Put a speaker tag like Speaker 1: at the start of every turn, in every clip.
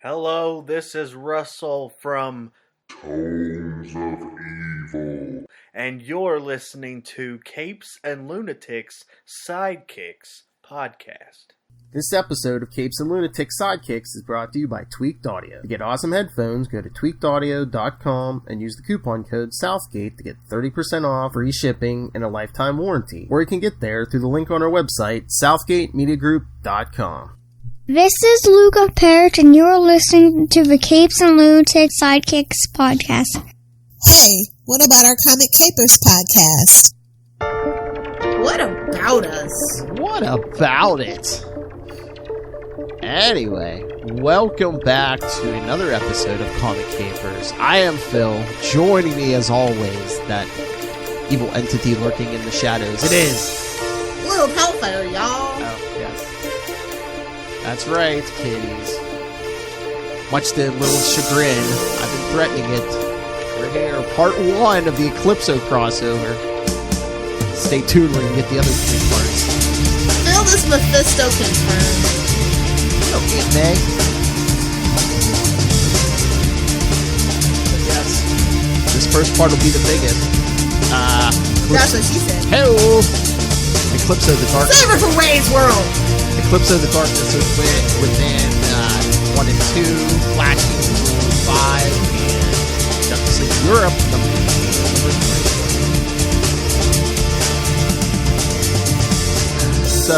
Speaker 1: Hello, this is Russell from
Speaker 2: Tones of Evil.
Speaker 1: and you're listening to Capes and Lunatics Sidekicks podcast.
Speaker 3: This episode of Capes and Lunatics Sidekicks is brought to you by Tweaked Audio. To get awesome headphones, go to tweakedaudio.com and use the coupon code Southgate to get 30% off, free shipping, and a lifetime warranty. Or you can get there through the link on our website, southgatemediagroup.com.
Speaker 4: This is Luca Perich, and you're listening to the Capes and Lunatics Sidekicks podcast.
Speaker 5: Hey, what about our Comic Capers podcast?
Speaker 6: What about us?
Speaker 7: What about it? Anyway, welcome back to another episode of Comic Capers. I am Phil. Joining me as always, that evil entity lurking in the shadows. It is
Speaker 6: Little Hellfire, y'all.
Speaker 7: Oh, yes. That's right, kiddies. Much to little chagrin, I've been threatening it. We're here, part 1 of the Eclipso crossover. Stay tuned when you get the other 3 parts.
Speaker 6: Phil is Mephisto confirmed.
Speaker 7: Oh, Aunt May. But yes, this first part will be the biggest.
Speaker 6: That's what she said.
Speaker 7: Hello! Eclipso the Darkness.
Speaker 6: Save her from Wayne's World.
Speaker 7: Eclipso the Darkness is within 1 and 2, Flashing 5, and Justice League Europe number 3. So,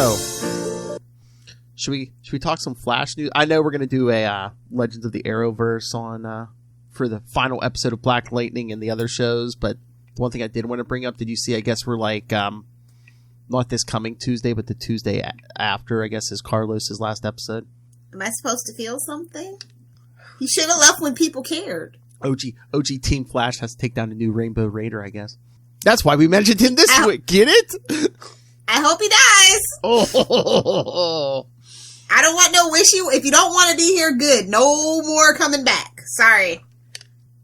Speaker 7: should we talk some Flash news? I know we're gonna do a Legends of the Arrowverse on for the final episode of Black Lightning and the other shows, but one thing I did want to bring up, did you see? I guess we're like not this coming Tuesday, but the Tuesday after, I guess, is Carlos's last episode.
Speaker 6: Am I supposed to feel something? He should have left when people cared.
Speaker 7: OG Team Flash has to take down a new Rainbow Raider, I guess. That's why we mentioned him this week. Get it?
Speaker 6: I hope he dies.
Speaker 7: Oh.
Speaker 6: I don't want no wishy. If you don't want to be here, good. No more coming back. Sorry.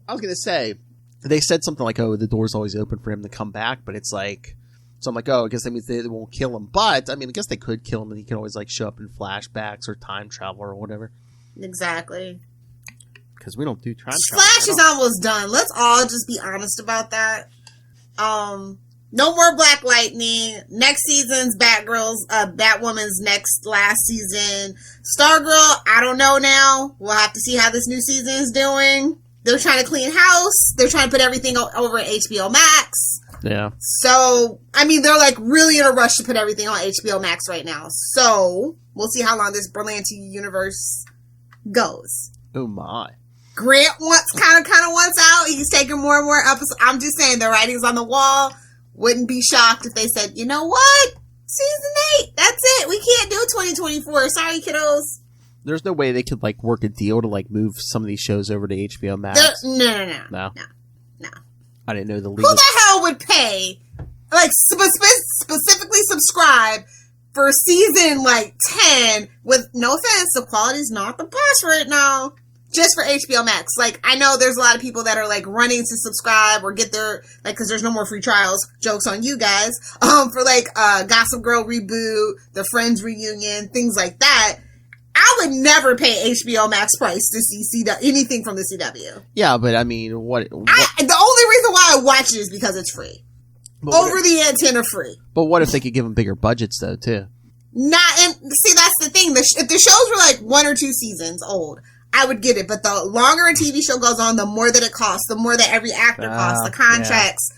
Speaker 7: I was going to say, they said something like, oh, the door's always open for him to come back, but it's like, so I'm like, oh, I guess that means they won't kill him. But, I mean, I guess they could kill him and he can always, like, show up in flashbacks or time travel or whatever.
Speaker 6: Exactly.
Speaker 7: Because we don't do time travel.
Speaker 6: Flash is almost done. Let's all just be honest about that. No more Black Lightning. Next season's Batwoman's last season. Stargirl, I don't know now. We'll have to see how this new season is doing. They're trying to clean house. They're trying to put everything over at HBO Max.
Speaker 7: Yeah.
Speaker 6: So, I mean, they're like really in a rush to put everything on HBO Max right now. So, we'll see how long this Berlanti universe goes.
Speaker 7: Oh my.
Speaker 6: Grant kind of wants out. He's taking more and more episodes. I'm just saying, the writing's on the wall. Wouldn't be shocked if they said, you know what? Season 8. That's it. We can't do 2024. Sorry, kiddos.
Speaker 7: There's no way they could, like, work a deal to, like, move some of these shows over to HBO Max.
Speaker 6: No.
Speaker 7: I didn't know the legal...
Speaker 6: Who the hell would pay, like, specifically subscribe for season, like, 10 with, no offense, the quality's not the best right now, just for HBO Max. Like, I know there's a lot of people that are, like, running to subscribe or get their, like, because there's no more free trials, jokes on you guys, for, like, Gossip Girl reboot, the Friends reunion, things like that. I would never pay HBO Max price to see anything from the CW.
Speaker 7: Yeah, but I mean, what?
Speaker 6: The only reason why I watch it is because it's free. Over the antenna free.
Speaker 7: But what if they could give them bigger budgets, though, too?
Speaker 6: See, that's the thing. If the shows were like 1 or 2 seasons old, I would get it. But the longer a TV show goes on, the more that it costs, the more that every actor costs, the contracts.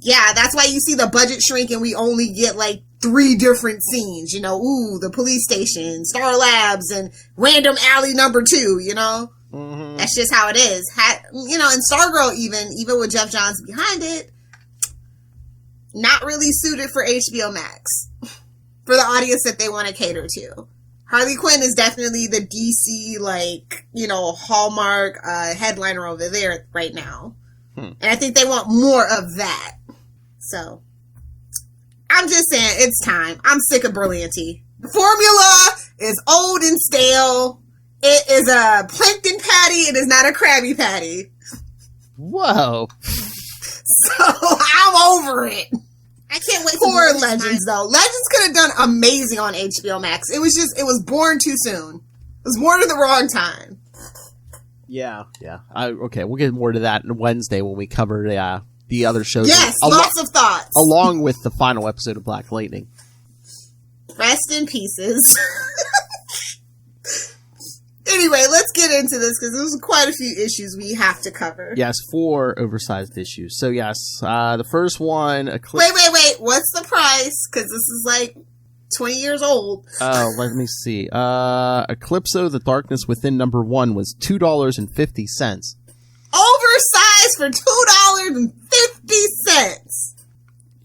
Speaker 6: Yeah, that's why you see the budget shrink and we only get like 3 different scenes, you know, the police station, Star Labs, and random alley number 2, you know? Mm-hmm. That's just how it is. You know, and Stargirl even with Jeff Johns behind it, not really suited for HBO Max. For the audience that they want to cater to. Harley Quinn is definitely the DC, like, you know, Hallmark headliner over there right now. And I think they want more of that. So, I'm just saying, it's time. I'm sick of Berlanti. The formula is old and stale. It is a plankton patty. It is not a Krabby Patty.
Speaker 7: Whoa.
Speaker 6: So, I'm over it. I can't wait for Legends, though. Legends could have done amazing on HBO Max. It was born too soon. It was born at the wrong time.
Speaker 7: Yeah. Okay, we'll get more to that on Wednesday when we cover the other shows.
Speaker 6: Yes, lots of thoughts.
Speaker 7: Along with the final episode of Black Lightning.
Speaker 6: Rest in pieces. Anyway, let's get into this because there's quite a few issues we have to cover.
Speaker 7: Yes, 4 oversized issues. So yes, the first one...
Speaker 6: Wait. What's the price? Because this is like 20 years old.
Speaker 7: Oh, let me see. Eclipso, The Darkness Within #1 was $2.50.
Speaker 6: Oversized for $2.50.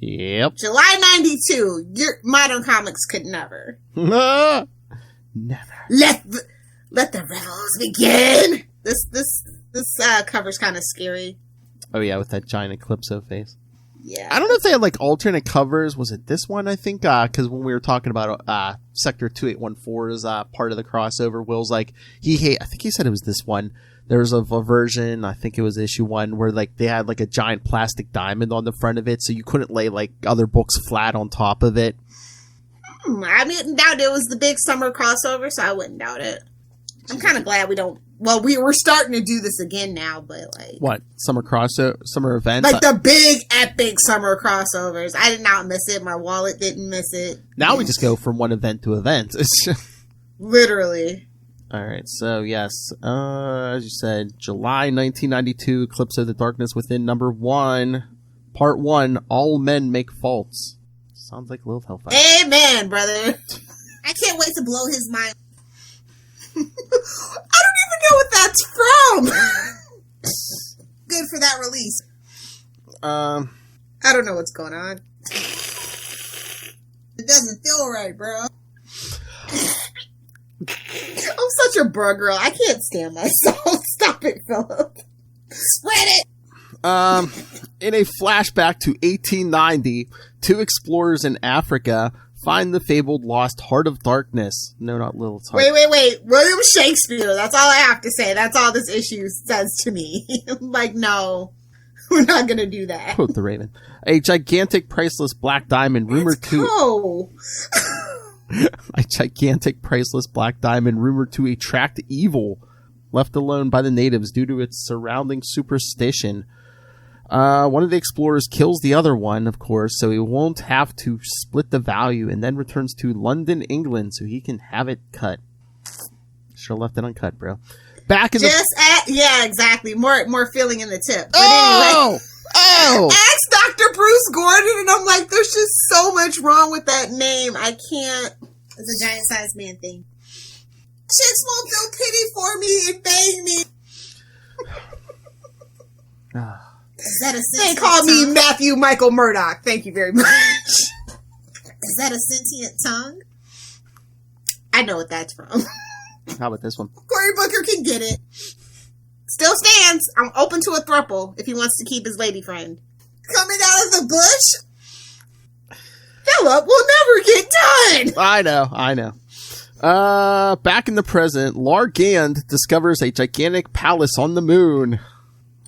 Speaker 7: Yep.
Speaker 6: July 92. Modern Comics could never.
Speaker 7: Never.
Speaker 6: Let the rebels begin. This cover's kind of scary.
Speaker 7: Oh yeah, with that giant Eclipso face.
Speaker 6: Yeah.
Speaker 7: I don't know if they had like alternate covers. Was it this one? I think because when we were talking about Sector 2814 as part of the crossover, Will's like I think he said it was this one. There was a version, I think it was issue 1, where like they had like a giant plastic diamond on the front of it, so you couldn't lay like other books flat on top of it.
Speaker 6: I didn't doubt it was the big summer crossover, so I wouldn't doubt it. I'm kind of glad we don't. Well, we're starting to do this again now, but like
Speaker 7: what summer events?
Speaker 6: Like the big epic summer crossovers. I did not miss it. My wallet didn't miss it.
Speaker 7: Now we just go from one event to event.
Speaker 6: Literally.
Speaker 7: All right, so yes, as you said, July 1992, Eclipso, The Darkness Within #1, Part 1. All men make faults. Sounds like Lilith Hellfire.
Speaker 6: Amen, brother. I can't wait to blow his mind. I don't even know what that's from. Good for that release. I don't know what's going on. It doesn't feel right, bro. I'm such a bro girl. I can't stand myself. Stop it, Philip. Sweat it.
Speaker 7: In a flashback to 1890, 2 explorers in Africa find the fabled lost Heart of Darkness. No, not Lilith's Heart.
Speaker 6: Wait. William Shakespeare. That's all I have to say. That's all this issue says to me. Like, no. We're not going to do that.
Speaker 7: Quote the Raven. A gigantic, priceless black diamond rumored to... A gigantic, priceless black diamond rumored to attract evil, left alone by the natives due to its surrounding superstition. One of the explorers kills the other one, of course, so he won't have to split the value, and then returns to London, England, so he can have it cut. Should have left it uncut, bro. Back in
Speaker 6: yeah, exactly. More feeling in the tip. But
Speaker 7: anyway.
Speaker 6: Ask Dr. Bruce Gordon, and I'm like, there's just so much wrong with that name. I can't. It's a giant sized man thing. Chicks won't feel pity for me and bang me. Is that a sentient They call me Matthew Michael Murdoch. Thank you very much. Is that a sentient tongue? I know what that's from.
Speaker 7: How about this one?
Speaker 6: Cory Booker can get it. Still stands. I'm open to a throuple if he wants to keep his lady friend. Coming out of the bush? Philip will never get done.
Speaker 7: I know. Back in the present, Largand discovers a gigantic palace on the moon.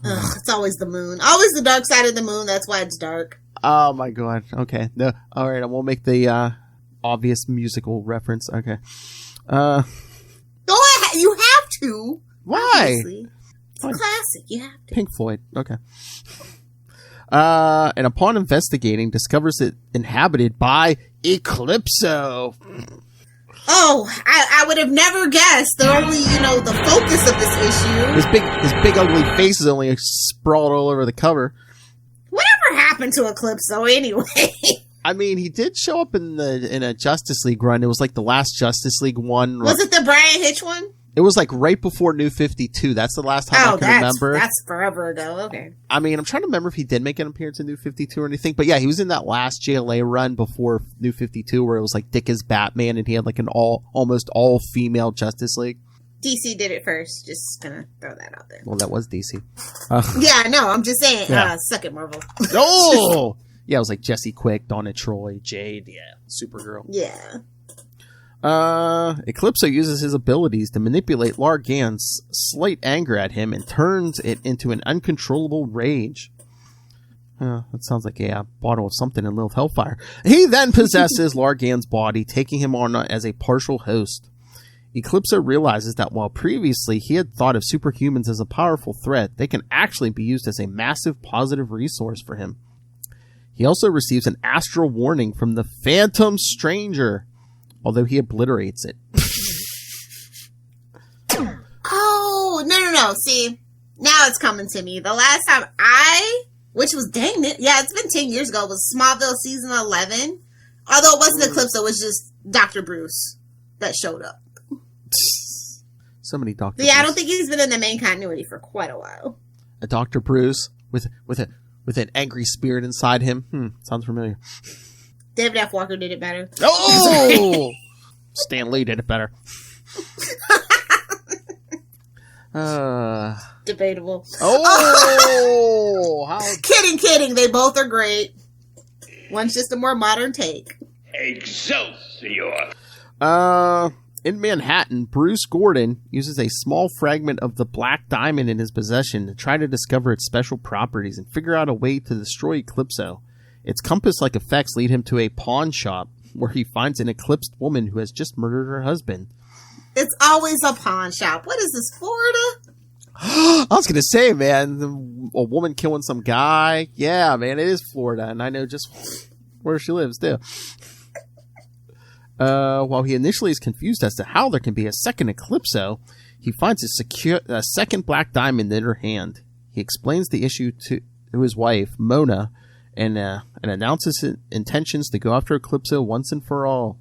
Speaker 6: Ugh, it's always the moon. Always the dark side of the moon. That's why it's dark.
Speaker 7: Oh my god. Okay. No. All right. I won't make the obvious musical reference. Okay.
Speaker 6: Go ahead. You have to.
Speaker 7: Why?
Speaker 6: Obviously. It's a classic. You have to.
Speaker 7: Pink Floyd. Okay. And upon investigating, discovers it inhabited by Eclipso.
Speaker 6: Oh, I would have never guessed. They're only, the focus of this issue.
Speaker 7: His big ugly face is only sprawled all over the cover.
Speaker 6: Whatever happened to Eclipso anyway?
Speaker 7: I mean, he did show up in a Justice League run. It was like the last Justice League one.
Speaker 6: Was it the Brian Hitch one?
Speaker 7: It was like right before New 52. That's the last time I can remember.
Speaker 6: That's forever ago. Okay.
Speaker 7: I mean, I'm trying to remember if he did make an appearance in New 52 or anything. But yeah, he was in that last JLA run before New 52 where it was like Dick as Batman and he had like an almost all female Justice League.
Speaker 6: DC did it first. Just gonna throw that out there.
Speaker 7: Well, that was DC.
Speaker 6: Yeah, no, I'm just saying.
Speaker 7: Yeah.
Speaker 6: Suck it, Marvel.
Speaker 7: Oh! Yeah, it was like Jesse Quick, Donna Troy, Jade, yeah, Supergirl.
Speaker 6: Yeah.
Speaker 7: Eclipso uses his abilities to manipulate Largand's slight anger at him and turns it into an uncontrollable rage. That sounds like a bottle of something in Lilith Hellfire. He then possesses Largand's body, taking him on as a partial host. Eclipso realizes that while previously he had thought of superhumans as a powerful threat, they can actually be used as a massive positive resource for him. He also receives an astral warning from the Phantom Stranger, although he obliterates it.
Speaker 6: Oh, no. See, now it's coming to me. The last time which was, dang it, yeah, it's been 10 years ago, was Smallville season 11. Although it wasn't Eclipso, it was just Dr. Bruce that showed up.
Speaker 7: So many Dr.
Speaker 6: Yeah,
Speaker 7: Bruce.
Speaker 6: I don't think he's been in the main continuity for quite a while.
Speaker 7: A Dr. Bruce with an angry spirit inside him. Sounds familiar.
Speaker 6: David F. Walker did it better.
Speaker 7: Oh! Stan Lee did it better.
Speaker 6: Debatable.
Speaker 7: Oh! How...
Speaker 6: Kidding. They both are great. One's just a more modern take.
Speaker 2: Excelsior!
Speaker 7: In Manhattan, Bruce Gordon uses a small fragment of the black diamond in his possession to try to discover its special properties and figure out a way to destroy Eclipso. Its compass-like effects lead him to a pawn shop, where he finds an eclipsed woman who has just murdered her husband.
Speaker 6: It's always a pawn shop. What is this, Florida?
Speaker 7: I was going to say, man, a woman killing some guy. Yeah, man, it is Florida, and I know just where she lives, too. While he initially is confused as to how there can be a second Eclipso, he finds a second black diamond in her hand. He explains the issue to his wife, Mona, and announces his intentions to go after Eclipso once and for all.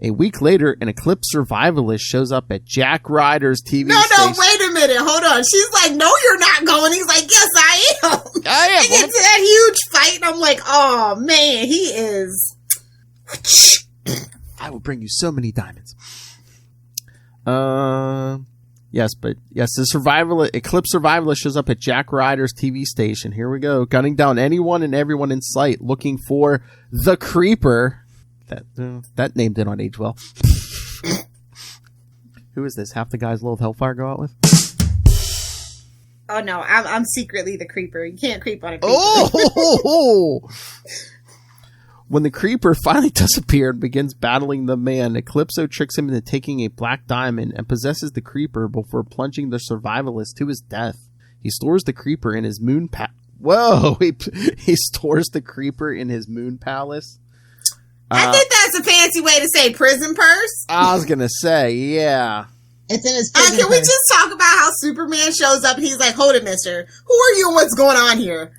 Speaker 7: A week later, an Eclipse survivalist shows up at Jack Ryder's TV station.
Speaker 6: No, wait a minute. Hold on. She's like, no, you're not going. He's like, yes, I am.
Speaker 7: I am.
Speaker 6: They get to that huge fight, and I'm like, oh, man, he is...
Speaker 7: I will bring you so many diamonds. Yes, the Eclipse survivalist shows up at Jack Ryder's TV station. Here we go. Gunning down anyone and everyone in sight, looking for the Creeper. That name did not age well. Who is this? Half the guys Lilith Hellfire go out with?
Speaker 6: Oh, no, I'm secretly the Creeper. You can't creep on a Creeper.
Speaker 7: Oh! When the Creeper finally does appear and begins battling the man, Eclipso tricks him into taking a black diamond and possesses the Creeper before plunging the survivalist to his death. He stores the Creeper in his moon Whoa! He stores the Creeper in his moon palace.
Speaker 6: I think that's a fancy way to say prison purse.
Speaker 7: I was gonna say, yeah.
Speaker 5: It's in his prison
Speaker 6: Can we
Speaker 5: purse.
Speaker 6: just talk about how Superman shows up and he's like, hold it, mister. Who are you and what's going on here?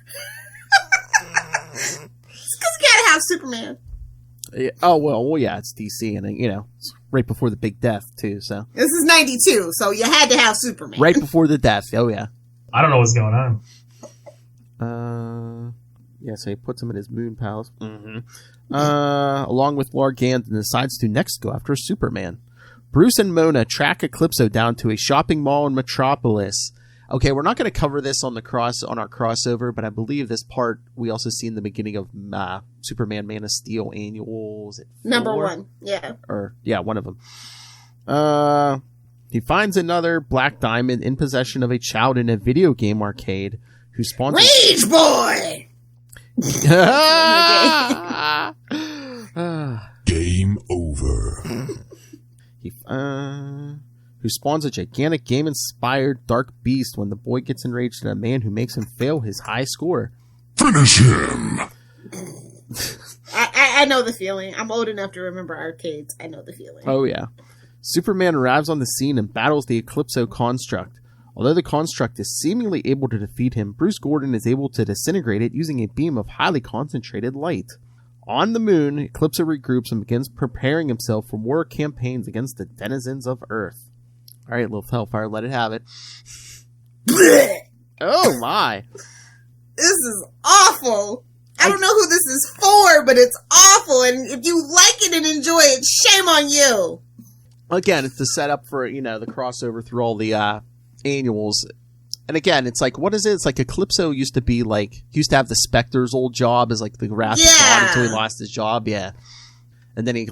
Speaker 6: Because you gotta have Superman.
Speaker 7: Yeah. Oh, well, yeah, it's DC, and, it's right before the big death, too, so.
Speaker 6: This is 92, so you had to have Superman.
Speaker 7: Right before the death, oh, yeah.
Speaker 8: I don't know what's going
Speaker 7: on. Yeah, so he puts him in his moon palace. Mm-hmm. Along with Lord Gant, and decides to next go after Superman. Bruce and Mona track Eclipso down to a shopping mall in Metropolis. Okay, we're not going to cover this on our crossover, but I believe this part we also see in the beginning of Superman Man of Steel annual. Is it 4?
Speaker 6: Number 1, yeah.
Speaker 7: Or, yeah, one of them. He finds another black diamond in possession of a child in a video game arcade who spawns...
Speaker 6: Rage Boy!
Speaker 2: Game over.
Speaker 7: Who spawns a gigantic game-inspired dark beast when the boy gets enraged at a man who makes him fail his high score.
Speaker 2: Finish him!
Speaker 6: I know the feeling. I'm old enough to remember arcades. I know the feeling.
Speaker 7: Oh, yeah. Superman arrives on the scene and battles the Eclipso construct. Although the construct is seemingly able to defeat him, Bruce Gordon is able to disintegrate it using a beam of highly concentrated light. On the moon, Eclipso regroups and begins preparing himself for more campaigns against the denizens of Earth. Alright, Lilith Hellfire, let it have it. Oh my!
Speaker 6: This is awful! I don't know who this is for, but it's awful, and if you like it and enjoy it, shame on you!
Speaker 7: Again, it's the setup for, the crossover through all the annuals. And again, it's like, what is it? It's like Eclipso used to have the Spectre's old job as like the Wrath of God until he lost his job, yeah. And then he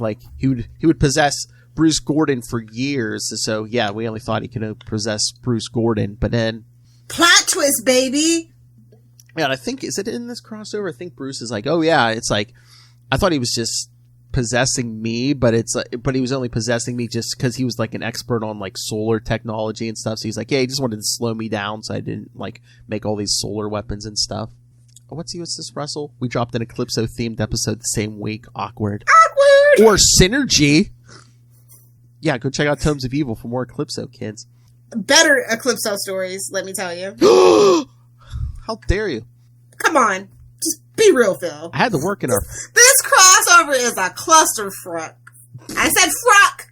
Speaker 7: would possess Bruce Gordon for years. So yeah, we only thought he could possess Bruce Gordon, but then
Speaker 6: plot twist, baby.
Speaker 7: Yeah, and I think, is it in this crossover? I think Bruce is like, oh yeah, it's like, I thought he was just possessing me, but he was only possessing me just because he was like an expert on like solar technology and stuff. So he's like, yeah, he just wanted to slow me down so I didn't like make all these solar weapons and stuff. What's this, Russell? We dropped an Eclipso themed episode the same week. Awkward. Or synergy. Yeah, go check out Tomes of Evil for more Eclipso, kids.
Speaker 6: Better Eclipso stories, let me tell you.
Speaker 7: How dare you?
Speaker 6: Come on. Just be real, Phil.
Speaker 7: I had to work in our...
Speaker 6: This crossover is a clusterfuck. I said fruck.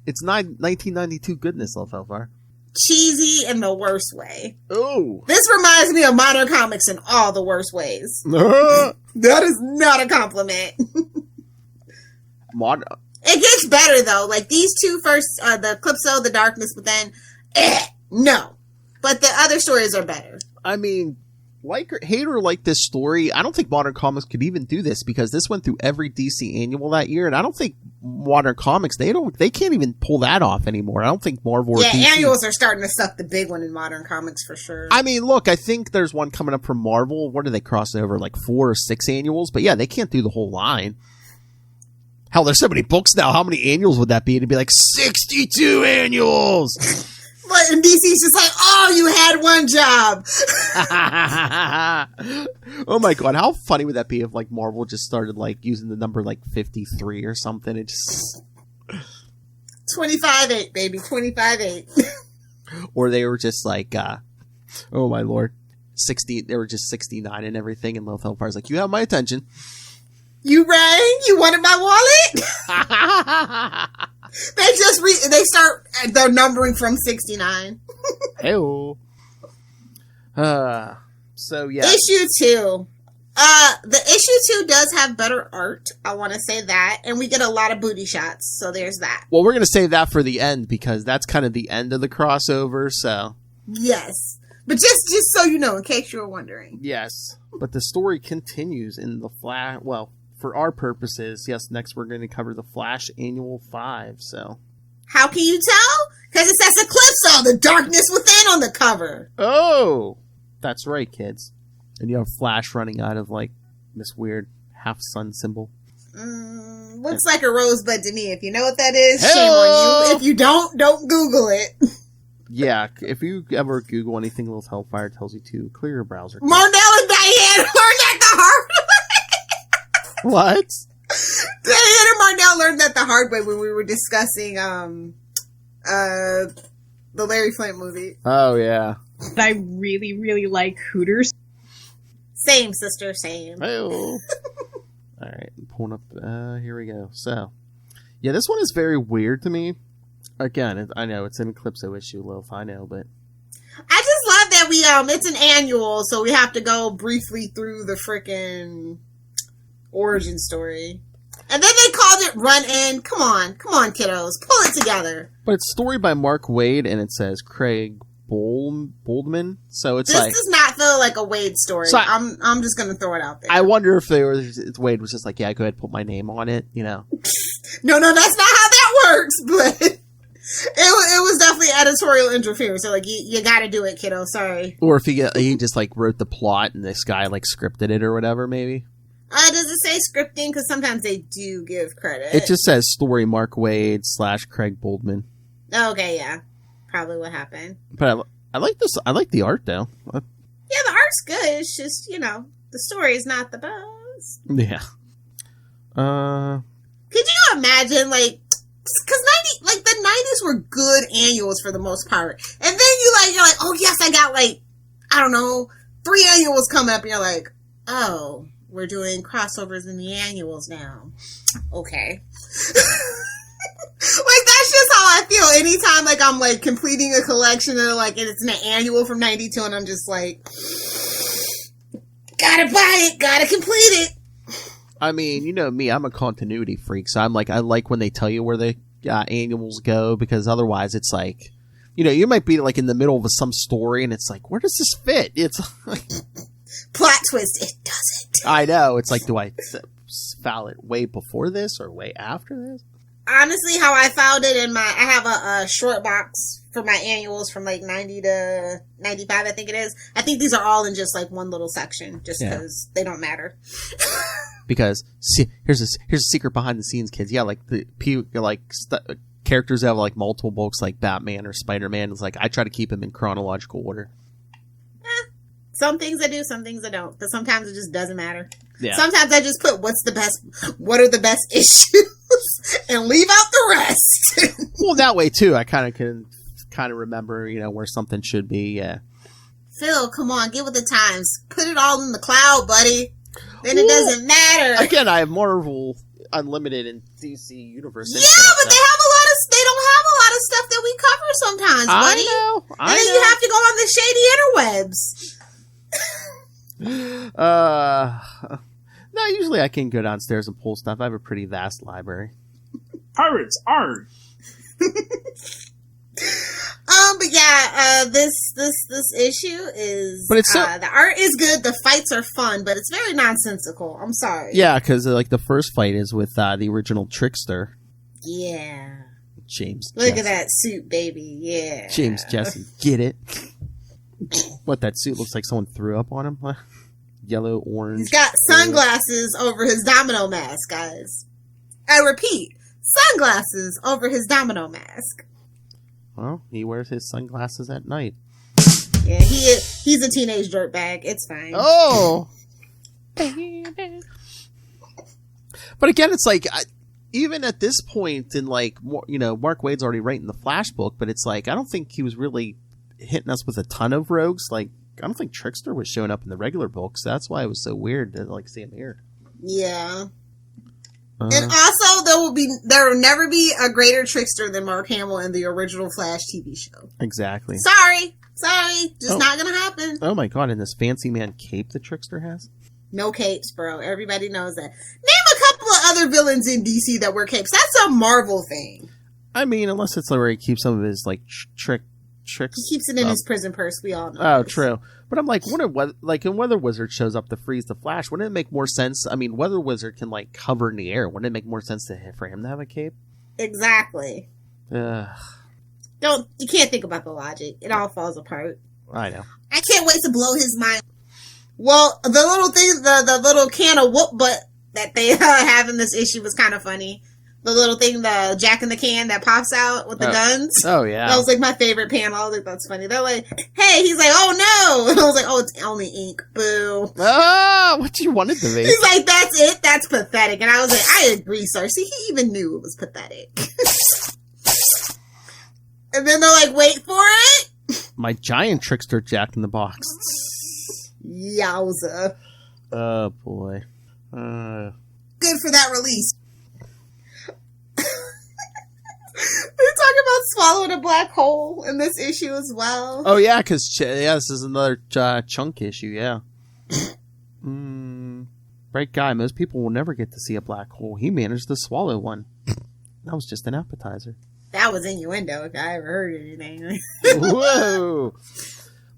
Speaker 7: It's 1992 goodness, Hellfire.
Speaker 6: Cheesy in the worst way.
Speaker 7: Oh.
Speaker 6: This reminds me of modern comics in all the worst ways. That is not a compliment.
Speaker 7: Modern...
Speaker 6: It gets better, though. Like, these two first, the Eclipso, the Darkness Within, no. But the other stories are better.
Speaker 7: I mean, hate or like this story, I don't think Modern Comics could even do this because this went through every DC annual that year, and I don't think Modern Comics, they can't even pull that off anymore. I don't think Marvel or DC...
Speaker 6: annuals are starting to suck the big one in Modern Comics for sure.
Speaker 7: I mean, look, I think there's one coming up from Marvel. What are they crossing over? Like 4 or 6 annuals? But yeah, they can't do the whole line. Hell, there's so many books now. How many annuals would that be? It'd be like 62 annuals.
Speaker 6: But in DC's just like, oh, you had one job.
Speaker 7: Oh my god, how funny would that be if like Marvel just started like using the number like 53 or something? It just
Speaker 6: 25-8, baby, 25-8.
Speaker 7: Or they were just like, oh my lord, 60. They were just 69 and everything, and Lilith Hellfire's like, you have my attention.
Speaker 6: You rang? You wanted my wallet? They start their numbering from 69.
Speaker 7: Hey-o. So yeah.
Speaker 6: Issue 2. The issue 2 does have better art. I want to say that. And we get a lot of booty shots. So there's that.
Speaker 7: Well, we're going to save that for the end because that's kind of the end of the crossover, so.
Speaker 6: Yes. But just so you know, in case you were wondering.
Speaker 7: Yes. But the story continues in the Flash. Well, for our purposes, yes, next we're going to cover the Flash Annual 5, so.
Speaker 6: How can you tell? Because it says Eclipso, the Darkness Within on the cover.
Speaker 7: Oh! That's right, kids. And you have Flash running out of, like, this weird half-sun symbol.
Speaker 6: Looks like a rosebud to me. If you know what that is, shame on you. If you don't Google it.
Speaker 7: Yeah, if you ever Google anything Lilith Hellfire tells you to, clear your browser.
Speaker 6: Marnell and Diane learned that the hard way.
Speaker 7: What?
Speaker 6: Diane and Marnell learned that the hard way when we were discussing the Larry Flint movie.
Speaker 7: Oh, yeah.
Speaker 8: I really, really like Hooters.
Speaker 6: Same, sister, same.
Speaker 7: All right, pulling up. Here we go. So, yeah, this one is very weird to me. Again, I know it's an Eclipso issue, Lilith. I know, but
Speaker 6: I just love that it's an annual, so we have to go briefly through the frickin' origin story. And then they called it Run In. Come on, kiddos, pull it together.
Speaker 7: But it's story by Mark Waid, and it says Craig Boldman. So it's
Speaker 6: this does not feel like a Wade story.
Speaker 7: So
Speaker 6: I'm just gonna throw it out there.
Speaker 7: I wonder if Wade was just like, yeah, go ahead, put my name on it, you know.
Speaker 6: No, that's not how that works. But it was definitely editorial interference. So like, you got to do it, kiddo. Sorry.
Speaker 7: Or if he just like wrote the plot and this guy like scripted it or whatever, maybe.
Speaker 6: Does it say scripting? Because sometimes they do give credit.
Speaker 7: It just says story Mark Waid / Craig Boldman.
Speaker 6: Okay, yeah. Probably what happened.
Speaker 7: But I like this. I like the art, though.
Speaker 6: Yeah, the art's good. It's just, the story is not the best.
Speaker 7: Yeah.
Speaker 6: Could you imagine, like, because the 90s were good annuals for the most part. And then you're like, oh, yes, I got, like, I don't know, 3 annuals coming up. And you're like, oh, we're doing crossovers in the annuals now. Okay. Like, that's just how I feel anytime, like, I'm, like, completing a collection and, like, it's an annual from 92 and I'm just like, gotta buy it, gotta complete it.
Speaker 7: I mean, you know me, I'm a continuity freak, so I'm like, I like when they tell you where the annuals go, because otherwise it's like, you might be, like, in the middle of some story and it's like, where does this fit? It's like...
Speaker 6: Plot twist, it doesn't.
Speaker 7: I know, it's like, do I file it way before this or way after this?
Speaker 6: Honestly, how I found it I have a short box for my annuals from like 90 to 95, I think it is. I think these are all in just like one little section, just because they don't matter.
Speaker 7: Because see, here's a secret behind the scenes, kids. Yeah, like characters that have like multiple books, like Batman or Spider-Man. It's like I try to keep them in chronological order.
Speaker 6: Some things I do, some things I don't. But sometimes it just doesn't matter.
Speaker 7: Yeah.
Speaker 6: Sometimes I just put what are the best issues, and leave out the rest.
Speaker 7: Well, that way too. I kind of remember, where something should be. Yeah.
Speaker 6: Phil, come on, get with the times. Put it all in the cloud, buddy. Then it doesn't matter.
Speaker 7: Again, I have Marvel Unlimited and DC Universe.
Speaker 6: Yeah, but they don't have a lot of stuff that we cover sometimes, buddy.
Speaker 7: I know.
Speaker 6: And then you have to go on the shady interwebs.
Speaker 7: No, usually I can go downstairs and pull stuff. I have a pretty vast library.
Speaker 9: Pirates art.
Speaker 6: But yeah, this issue is. But it's the art is good. The fights are fun, but it's very nonsensical. I'm sorry.
Speaker 7: Yeah, because like the first fight is with the original Trickster.
Speaker 6: Yeah.
Speaker 7: James.
Speaker 6: Look at that suit, baby. Yeah.
Speaker 7: James Jesse, get it? What, that suit looks like someone threw up on him? Yellow, orange.
Speaker 6: He's got sunglasses over his domino mask, guys. I repeat, sunglasses over his domino mask.
Speaker 7: Well, he wears his sunglasses at night.
Speaker 6: Yeah, he's a teenage dirtbag. It's fine.
Speaker 7: Oh! But again, it's like, even at this point in like, Mark Waid's already writing the Flash book, but it's like, I don't think he was really hitting us with a ton of rogues. Like, I don't think Trickster was showing up in the regular books. That's why it was so weird to like see him here.
Speaker 6: Yeah. And also, there will never be a greater Trickster than Mark Hamill in the original Flash TV show.
Speaker 7: Exactly.
Speaker 6: Sorry, just not gonna happen.
Speaker 7: Oh my god! And this fancy man cape the Trickster has?
Speaker 6: No capes, bro. Everybody knows that. Name a couple of other villains in DC that wear capes. That's a Marvel thing.
Speaker 7: I mean, unless it's like where he keeps some of his like tricks.
Speaker 6: He keeps it in his prison purse. We all know.
Speaker 7: Oh, true. But I'm like, when Weather Wizard shows up to freeze the Flash, wouldn't it make more sense? I mean, Weather Wizard can like hover in the air. Wouldn't it make more sense for him to have a cape?
Speaker 6: Exactly. You can't think about the logic. It all falls apart.
Speaker 7: I know.
Speaker 6: I can't wait to blow his mind. Well, the little thing, the little can of whoop butt that they have in this issue was kind of funny. The little thing, the Jack in the Can that pops out with the guns.
Speaker 7: Oh, yeah.
Speaker 6: That was like my favorite panel. I was like, that's funny. They're like, hey, he's like, oh no. And I was like, oh, it's only ink. Boo.
Speaker 7: Ah, what you wanted to be.
Speaker 6: He's like, that's it. That's pathetic. And I was like, I agree, sir. See, he even knew it was pathetic. And then they're like, wait for it.
Speaker 7: My giant Trickster Jack in the Box.
Speaker 6: Yowza.
Speaker 7: Oh, boy.
Speaker 6: Good for that release. They're talking about swallowing a black hole in this issue as well.
Speaker 7: Oh, yeah, because this is another chunk issue, yeah. Right guy. Most people will never get to see a black hole. He managed to swallow one. That was just an appetizer.
Speaker 6: That was innuendo if I ever heard anything.
Speaker 7: Whoa!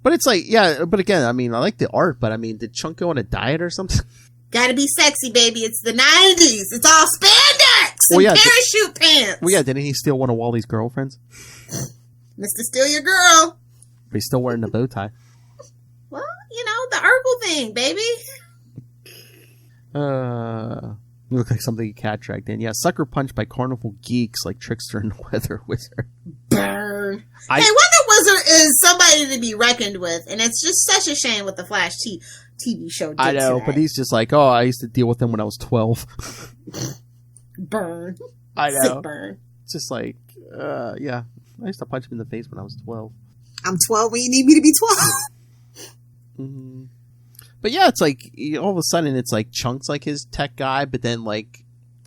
Speaker 7: But it's like, yeah, but again, I mean, I like the art, but I mean, did Chunk go on a diet or something?
Speaker 6: Gotta be sexy, baby. It's the 90s. It's all spandex and parachute pants.
Speaker 7: Well, yeah, didn't he steal one of Wally's girlfriends?
Speaker 6: Mr. Steal Your Girl.
Speaker 7: But he's still wearing the bow tie.
Speaker 6: Well, the Urkel thing, baby.
Speaker 7: You look like something you cat dragged in. Yeah, sucker punched by carnival geeks like Trickster and Weather Wizard.
Speaker 6: Burn. Hey, Weather Wizard is somebody to be reckoned with, and it's just such a shame what the Flash TV show did.
Speaker 7: I know, but he's just like, I used to deal with him when I was 12.
Speaker 6: Burn.
Speaker 7: I know.
Speaker 6: Sick burn.
Speaker 7: It's just like, yeah. I used to punch him in the face when I was 12.
Speaker 6: I'm 12 when you need me to be 12.
Speaker 7: Mm-hmm. But yeah, it's like, all of a sudden, it's like Chunk's like his tech guy, but then like,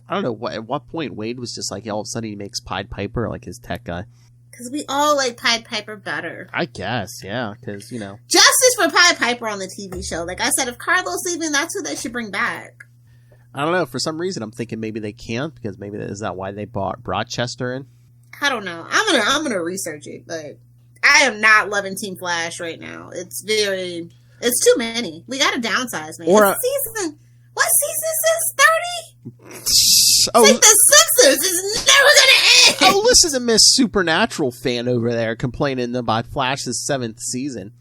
Speaker 7: I don't know, at what point Wade was just like, all of a sudden he makes Pied Piper like his tech guy.
Speaker 6: Because we all like Pied Piper better.
Speaker 7: I guess, yeah, because,
Speaker 6: Justice for Pied Piper on the TV show. Like I said, if Carlo's leaving, that's who they should bring back.
Speaker 7: I don't know, for some reason I'm thinking maybe they can't, because maybe is that why they brought Chester in?
Speaker 6: I don't know. I'm gonna research it, but I am not loving Team Flash right now. It's too many. We gotta downsize, man. What season is 30? It's like The Simpsons is never gonna end.
Speaker 7: Listen to Miss Supernatural fan over there complaining about Flash's 7th season.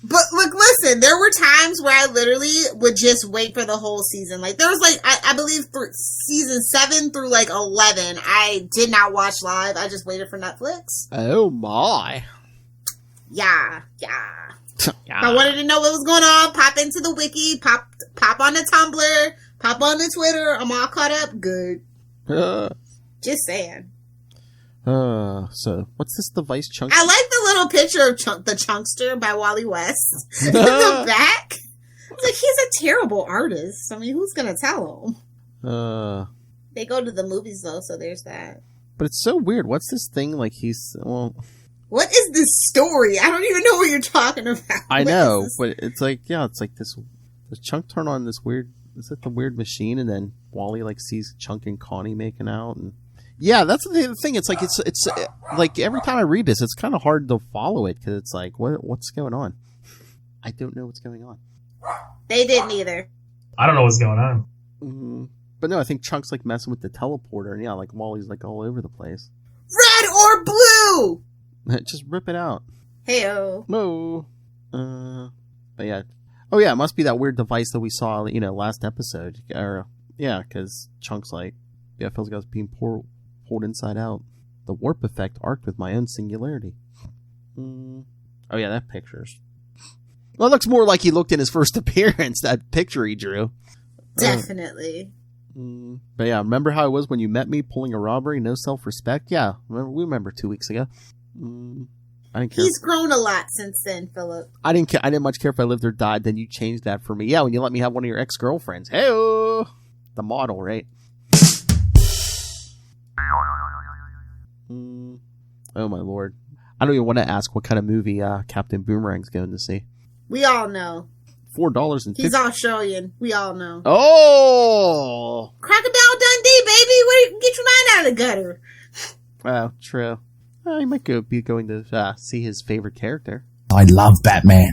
Speaker 6: But look, listen, there were times where I literally would just wait for the whole season. Like, there was like, I believe season 7 through like 11, I did not watch live. I just waited for Netflix.
Speaker 7: Oh my.
Speaker 6: Yeah. If I wanted to know what was going on, pop into the wiki, pop on the Tumblr, pop on the Twitter. I'm all caught up. Good. Just saying.
Speaker 7: So what's this device, Chunk?
Speaker 6: I like the little picture of the Chunkster by Wally West in the back. I was like, he's a terrible artist. I mean, who's gonna tell him? They go to the movies though, so there's that.
Speaker 7: But it's so weird. What's this thing like?
Speaker 6: What is this story? I don't even know what you're talking about.
Speaker 7: I know, but it's like, it's like this. Does Chunk turn on this weird? Is it the weird machine? And then Wally like sees Chunk and Connie making out, and yeah, that's the thing. It's like it's like every time I read this, it's kind of hard to follow it because it's like, what's going on? I don't know what's going on.
Speaker 6: They didn't either.
Speaker 9: I don't know what's going on.
Speaker 7: Mm-hmm. But no, I think Chunk's like messing with the teleporter, and yeah, like Wally's like all over the place.
Speaker 6: Red or blue?
Speaker 7: Just rip it out.
Speaker 6: Heyo.
Speaker 7: No. But yeah. Oh yeah, it must be that weird device that we saw, last episode. Or yeah, because Chunk's like, yeah, feels like I was being pulled inside out. The warp effect arced with my own singularity. Oh yeah, that picture's. Well, it looks more like he looked in his first appearance. That picture he drew.
Speaker 6: Definitely.
Speaker 7: But yeah, remember how it was when you met me pulling a robbery, no self-respect? Yeah, we remember 2 weeks ago. I didn't care.
Speaker 6: He's grown a lot since then, Philip.
Speaker 7: I didn't care. I didn't much care if I lived or died. Then you changed that for me. Yeah, when you let me have one of your ex-girlfriends. Hey-oh! The model, right? Oh my lord! I don't even want to ask what kind of movie Captain Boomerang's going to see.
Speaker 6: We all know.
Speaker 7: $4.50.
Speaker 6: He's Australian. We all know.
Speaker 7: Oh!
Speaker 6: Crocodile Dundee, baby! Get your mind out of the gutter.
Speaker 7: Well, true. He might be going to see his favorite character.
Speaker 2: I love Batman.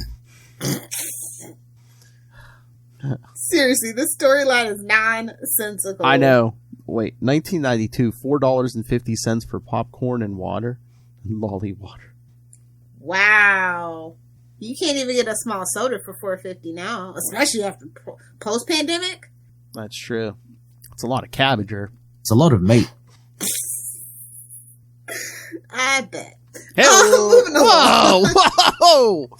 Speaker 6: Seriously, this storyline is nonsensical.
Speaker 7: I know. Wait, 1992, $4.50 for popcorn and water. Lolly water.
Speaker 6: Wow. You can't even get a small soda for $4.50 now, especially after post-pandemic.
Speaker 7: That's true. It's a lot of cabbager.
Speaker 2: It's a lot of meat.
Speaker 6: I bet.
Speaker 7: Hey,
Speaker 6: moving along.
Speaker 7: Whoa!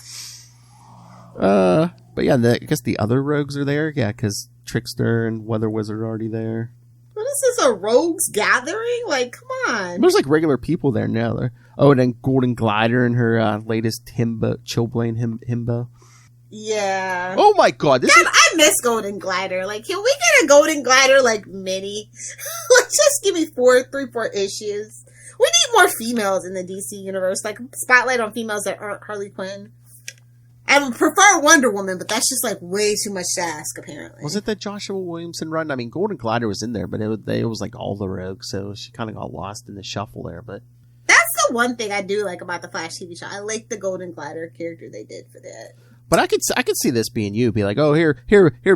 Speaker 7: But yeah, I guess the other rogues are there. Yeah, because Trickster and Weather Wizard are already there.
Speaker 6: What is this, a rogues gathering? Like, come on.
Speaker 7: There's like regular people there now. And then Golden Glider and her latest Chillblaine himbo.
Speaker 6: Yeah.
Speaker 7: Oh my god.
Speaker 6: I miss Golden Glider. Like, can we get a Golden Glider, like, mini? Like, just give me 4 issues. We need more females in the DC universe. Like, spotlight on females that aren't Harley Quinn. I would prefer Wonder Woman, but that's just, like, way too much to ask, apparently.
Speaker 7: Was it that Joshua Williamson run? I mean, Golden Glider was in there, but it was like all the rogues, so she kind of got lost in the shuffle there, but...
Speaker 6: That's the one thing I do like about the Flash TV show. I like the Golden Glider character they did for that.
Speaker 7: But I could see this being you. Be like, oh, here,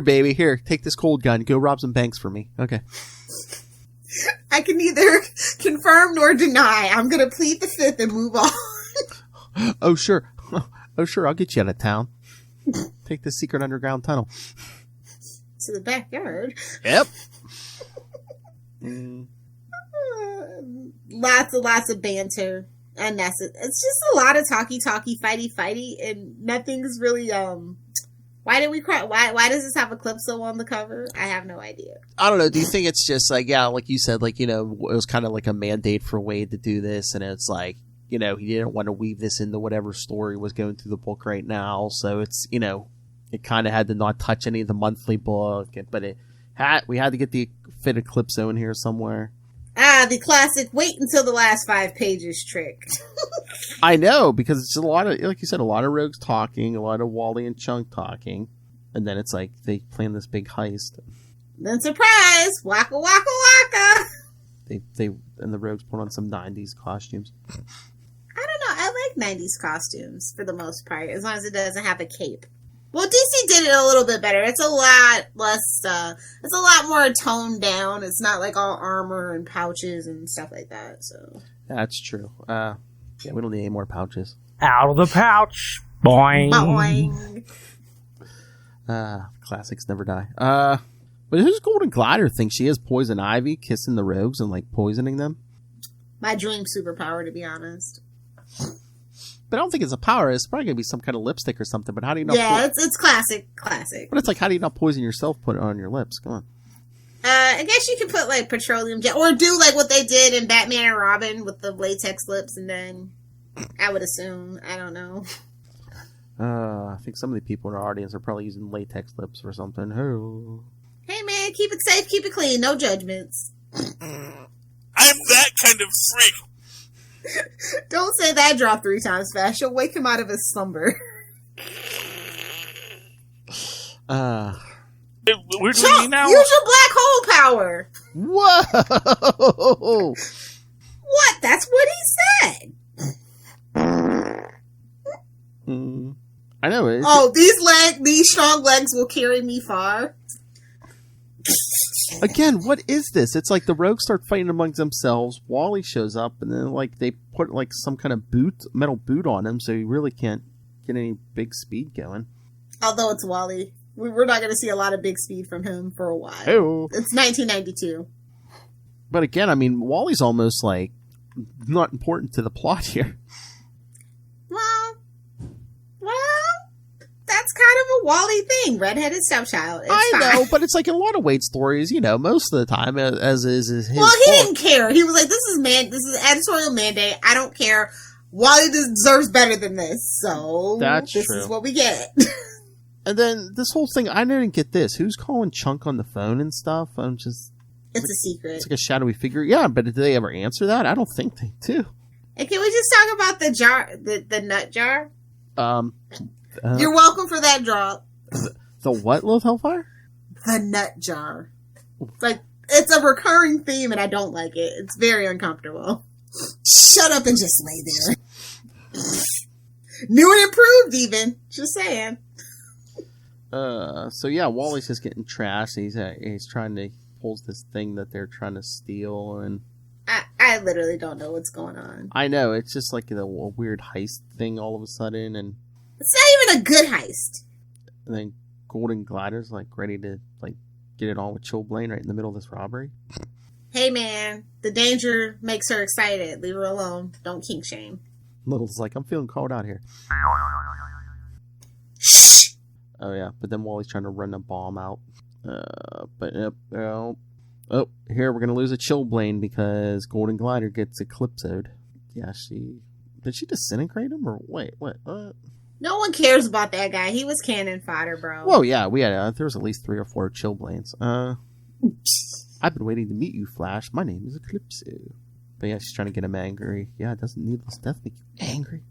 Speaker 7: baby, here, take this cold gun. Go rob some banks for me. Okay.
Speaker 6: I can neither confirm nor deny. I'm going to plead the fifth and move on.
Speaker 7: Oh, sure. I'll get you out of town. Take the secret underground tunnel.
Speaker 6: To the backyard.
Speaker 7: Yep.
Speaker 6: Lots of banter. Unnecessary. It's just a lot of talky, fighty, and nothing's really, why did we cry? Why does this have Eclipso on the cover? I have no idea.
Speaker 7: I don't know. Do you think it's just like, yeah, like you said, like, it was kind of like a mandate for Wade to do this, and it's like, he didn't want to weave this into whatever story was going through the book right now, so it's, it kind of had to not touch any of the monthly book, but we had to get the fit Eclipso in here somewhere.
Speaker 6: The classic wait until the last 5 pages trick.
Speaker 7: I know, because it's a lot of, like you said, a lot of rogues talking, a lot of Wally and Chunk talking, and then it's like they plan this big heist.
Speaker 6: Then surprise! Waka waka waka!
Speaker 7: And the rogues put on some 90s costumes.
Speaker 6: I don't know, I like 90s costumes for the most part, as long as it doesn't have a cape. Well, DC did it a little bit better. It's a lot less, it's a lot more toned down. It's not like all armor and pouches and stuff like that, so.
Speaker 7: That's true. Yeah, we don't need any more pouches.
Speaker 10: Out of the pouch.
Speaker 2: Boing.
Speaker 6: Boing.
Speaker 7: Classics never die. But who's Golden Glider think she is Poison Ivy kissing the rogues and like poisoning them?
Speaker 6: My dream superpower, to be honest.
Speaker 7: But I don't think it's a power. It's probably gonna be some kind of lipstick or something. But how do you not?
Speaker 6: Yeah, it's classic.
Speaker 7: But it's like, how do you not poison yourself? Put it on your lips. Come on.
Speaker 6: I guess you could put like petroleum gel, or do like what they did in Batman and Robin with the latex lips, and then I would assume, I don't know.
Speaker 7: I think some of the people in our audience are probably using latex lips or something. Oh.
Speaker 6: Hey man, keep it safe, keep it clean, no judgments.
Speaker 9: I'm that kind of freak.
Speaker 6: Don't say that drop 3 times fast. You'll wake him out of his slumber.
Speaker 9: We're
Speaker 6: Chuck,
Speaker 9: doing now.
Speaker 6: use your black hole power.
Speaker 7: Whoa!
Speaker 6: What? That's what he said.
Speaker 7: I know it.
Speaker 6: Oh, these strong legs will carry me far.
Speaker 7: Again, what is this? It's like the rogues start fighting amongst themselves. Wally shows up, and then like they put like some kind of metal boot on him, so he really can't get any big speed going.
Speaker 6: Although it's Wally, we're not going to see a lot of big speed from him for a while.
Speaker 7: Oh.
Speaker 6: It's 1992.
Speaker 7: But again, I mean, Wally's almost like not important to the plot here.
Speaker 6: Well, that's kind of a Wally thing. Redheaded stepchild. It's
Speaker 7: I
Speaker 6: fine.
Speaker 7: know, but it's like in a lot of Wade stories, you know, most of the time, as is his
Speaker 6: Well, he
Speaker 7: fault.
Speaker 6: didn't care. He was like, this is editorial mandate. I don't care. Wally deserves better than this. So
Speaker 7: That's
Speaker 6: this
Speaker 7: true.
Speaker 6: is what we get.
Speaker 7: And then this whole thing, I didn't get this. Who's calling Chunk on the phone and stuff? I'm just...
Speaker 6: It's a secret.
Speaker 7: It's like a shadowy figure. Yeah, but did they ever answer that? I don't think they do.
Speaker 6: And can we just talk about the jar, the nut jar? You're welcome for that drop.
Speaker 7: The what, Lilith Hellfire?
Speaker 6: The nut jar. Like, it's a recurring theme and I don't like it. It's very uncomfortable. Shut up and just lay there. New and improved even. Just saying.
Speaker 7: So yeah, Wally's just getting trashed. He's trying to pulls this thing that they're trying to steal, and
Speaker 6: I literally don't know what's going on.
Speaker 7: I know it's just like a weird heist thing all of a sudden, and
Speaker 6: it's not even a good heist.
Speaker 7: And then Golden Glider's like ready to like get it on with Chillblaine right in the middle of this robbery.
Speaker 6: Hey man, the danger makes her excited. Leave her alone. Don't kink shame.
Speaker 7: Little's like, I'm feeling called out here.
Speaker 6: Shh.
Speaker 7: Oh yeah, but then Wally's trying to run a bomb out. Here we're gonna lose a Chillblaine because Golden Glider gets Eclipsoed. Yeah, did she disintegrate him or wait? What?
Speaker 6: No one cares about that guy. He was cannon fodder, bro.
Speaker 7: Well, yeah, we had there was at least 3 or 4 Chillblaines. I've been waiting to meet you, Flash. My name is Eclipso. But yeah, she's trying to get him angry. Yeah, doesn't needless death make you angry?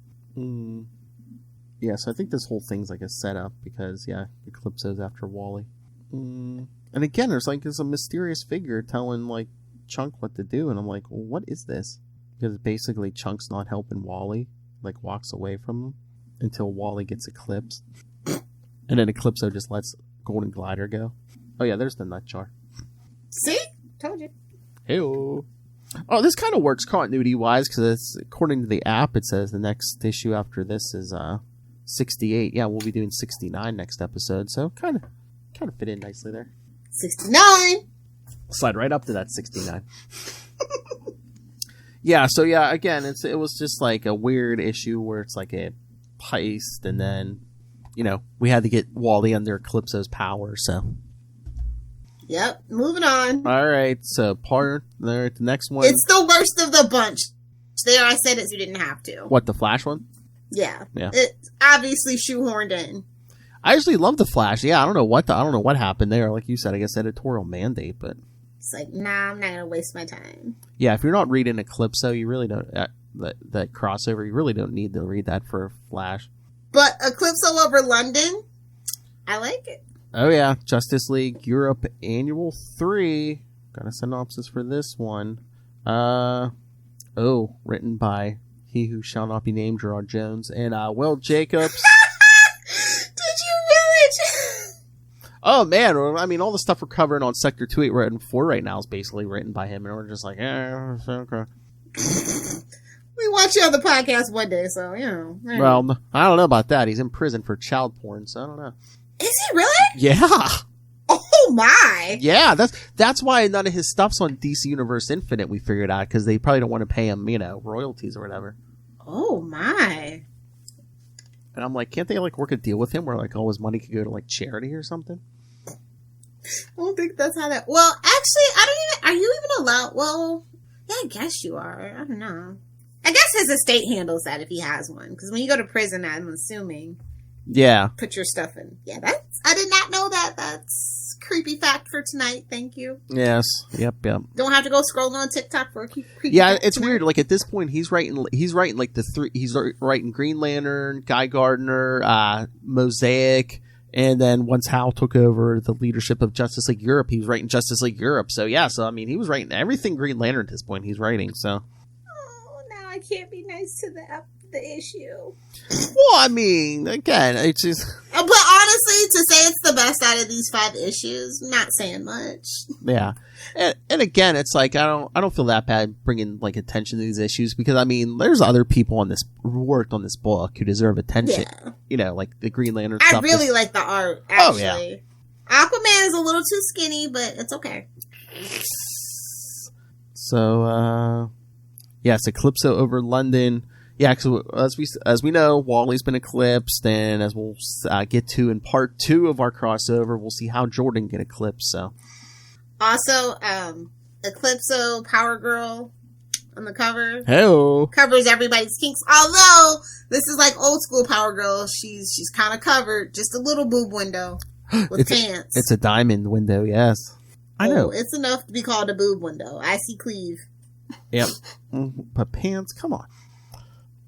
Speaker 7: Yeah, so I think this whole thing's like a setup because, yeah, Eclipso's after Wally. And again, there's like a mysterious figure telling like Chunk what to do, and I'm like, well, what is this? Because basically Chunk's not helping Wally, like walks away from him until Wally gets eclipsed. And then Eclipso just lets Golden Glider go. Oh yeah, there's the nut jar.
Speaker 6: See? Told you.
Speaker 7: Hey-o. Oh, this kind of works continuity-wise, because it's according to the app, it says the next issue after this is 68. Yeah, we'll be doing 69 next episode, so kind of fit in nicely there.
Speaker 6: 69!
Speaker 7: Slide right up to that 69. Yeah, so yeah, again, it was just like a weird issue where it's like a heist, and then, you know, we had to get Wally under Eclipso's power, so...
Speaker 6: Yep, moving on.
Speaker 7: Alright, so the next one.
Speaker 6: It's the worst of the bunch. There, I said it, so you didn't have to.
Speaker 7: What, the Flash one?
Speaker 6: Yeah.
Speaker 7: Yeah.
Speaker 6: It's obviously shoehorned in.
Speaker 7: I actually love the Flash. Yeah, I don't know what happened there. Like you said, I guess editorial mandate, but
Speaker 6: it's like, nah, I'm not gonna waste my time.
Speaker 7: Yeah, if you're not reading Eclipso, you really don't that crossover. You really don't need to read that for Flash.
Speaker 6: But Eclipso over London, I like it.
Speaker 7: Oh yeah, Justice League Europe Annual 3. Got a synopsis for this one. Written by He Who Shall Not Be Named, Gerard Jones, and Will Jacobs.
Speaker 6: Did you really?
Speaker 7: Oh man, I mean, all the stuff we're covering on Sector 284 right now is basically written by him, and we're just like, okay.
Speaker 6: We want want you on the podcast one day, so, you know.
Speaker 7: Well, I don't know about that. He's in prison for child porn, so I don't know.
Speaker 6: Is he really?
Speaker 7: Yeah.
Speaker 6: Oh, my.
Speaker 7: Yeah, that's why none of his stuff's on DC Universe Infinite, we figured out, because they probably don't want to pay him, royalties or whatever.
Speaker 6: Oh, my.
Speaker 7: And I'm like, can't they, work a deal with him where, all his money could go to, charity or something?
Speaker 6: I don't think that's how that... Well, actually, are you even allowed... Well, yeah, I guess you are. I don't know. I guess his estate handles that if he has one. Because when you go to prison, I'm assuming...
Speaker 7: Yeah.
Speaker 6: Put your stuff in. Yeah, I did not know that. That's creepy fact for tonight. Thank you.
Speaker 7: Yes. Yep.
Speaker 6: Don't have to go scrolling on TikTok for a creepy
Speaker 7: Yeah,
Speaker 6: fact
Speaker 7: it's
Speaker 6: tonight.
Speaker 7: weird. At this point, he's writing the three. He's writing Green Lantern, Guy Gardner, Mosaic, and then once Hal took over the leadership of Justice League Europe, he was writing Justice League Europe. So yeah, he was writing everything Green Lantern at this point. He's writing. So.
Speaker 6: Oh, now I can't be nice to the issue.
Speaker 7: Well, again, it's just.
Speaker 6: But honestly, to say it's the best out of these 5 issues, not saying much.
Speaker 7: Yeah, and again, it's I don't feel that bad bringing attention to these issues because there's other people who worked on this book who deserve attention. Yeah. The Green Lantern.
Speaker 6: I
Speaker 7: stuff
Speaker 6: really like the art. Actually,
Speaker 7: oh yeah,
Speaker 6: Aquaman is a little too skinny, but it's okay.
Speaker 7: So, yes, Eclipso over London. Yeah, so as we know, Wally's been eclipsed, and as we'll get to in part 2 of our crossover, we'll see how Jordan get eclipsed. So,
Speaker 6: also, Eclipso Power Girl on the cover.
Speaker 7: Hello.
Speaker 6: Covers everybody's kinks. Although this is old school Power Girl, she's kind of covered, just a little boob window with pants.
Speaker 7: It's a diamond window, yes. I know.
Speaker 6: It's enough to be called a boob window. I see cleave.
Speaker 7: Yep. But pants, come on.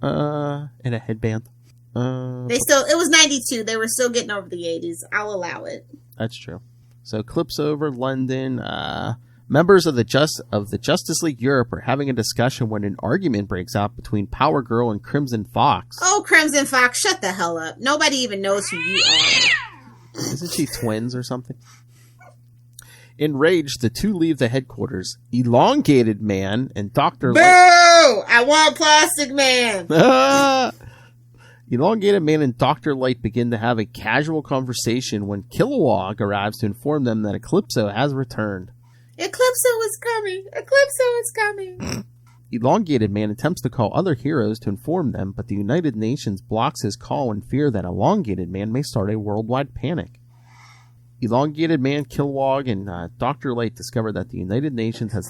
Speaker 7: And a headband.
Speaker 6: It was 92. They were still getting over the 80s. I'll allow it.
Speaker 7: That's true. So Eclipse over London. Members of the Justice League Europe are having a discussion when an argument breaks out between Power Girl and Crimson Fox.
Speaker 6: Oh, Crimson Fox, shut the hell up. Nobody even knows who you are.
Speaker 7: Isn't she twins or something? Enraged, the two leave the headquarters. Elongated Man and Dr.
Speaker 6: Boo! I want Plastic Man!
Speaker 7: Elongated Man and Dr. Light begin to have a casual conversation when Kilowog arrives to inform them that Eclipso has returned.
Speaker 6: Eclipso is coming! Eclipso is coming!
Speaker 7: Elongated Man attempts to call other heroes to inform them, but the United Nations blocks his call in fear that Elongated Man may start a worldwide panic. Elongated Man, Kilowog, and Dr. Light discover that the United Nations has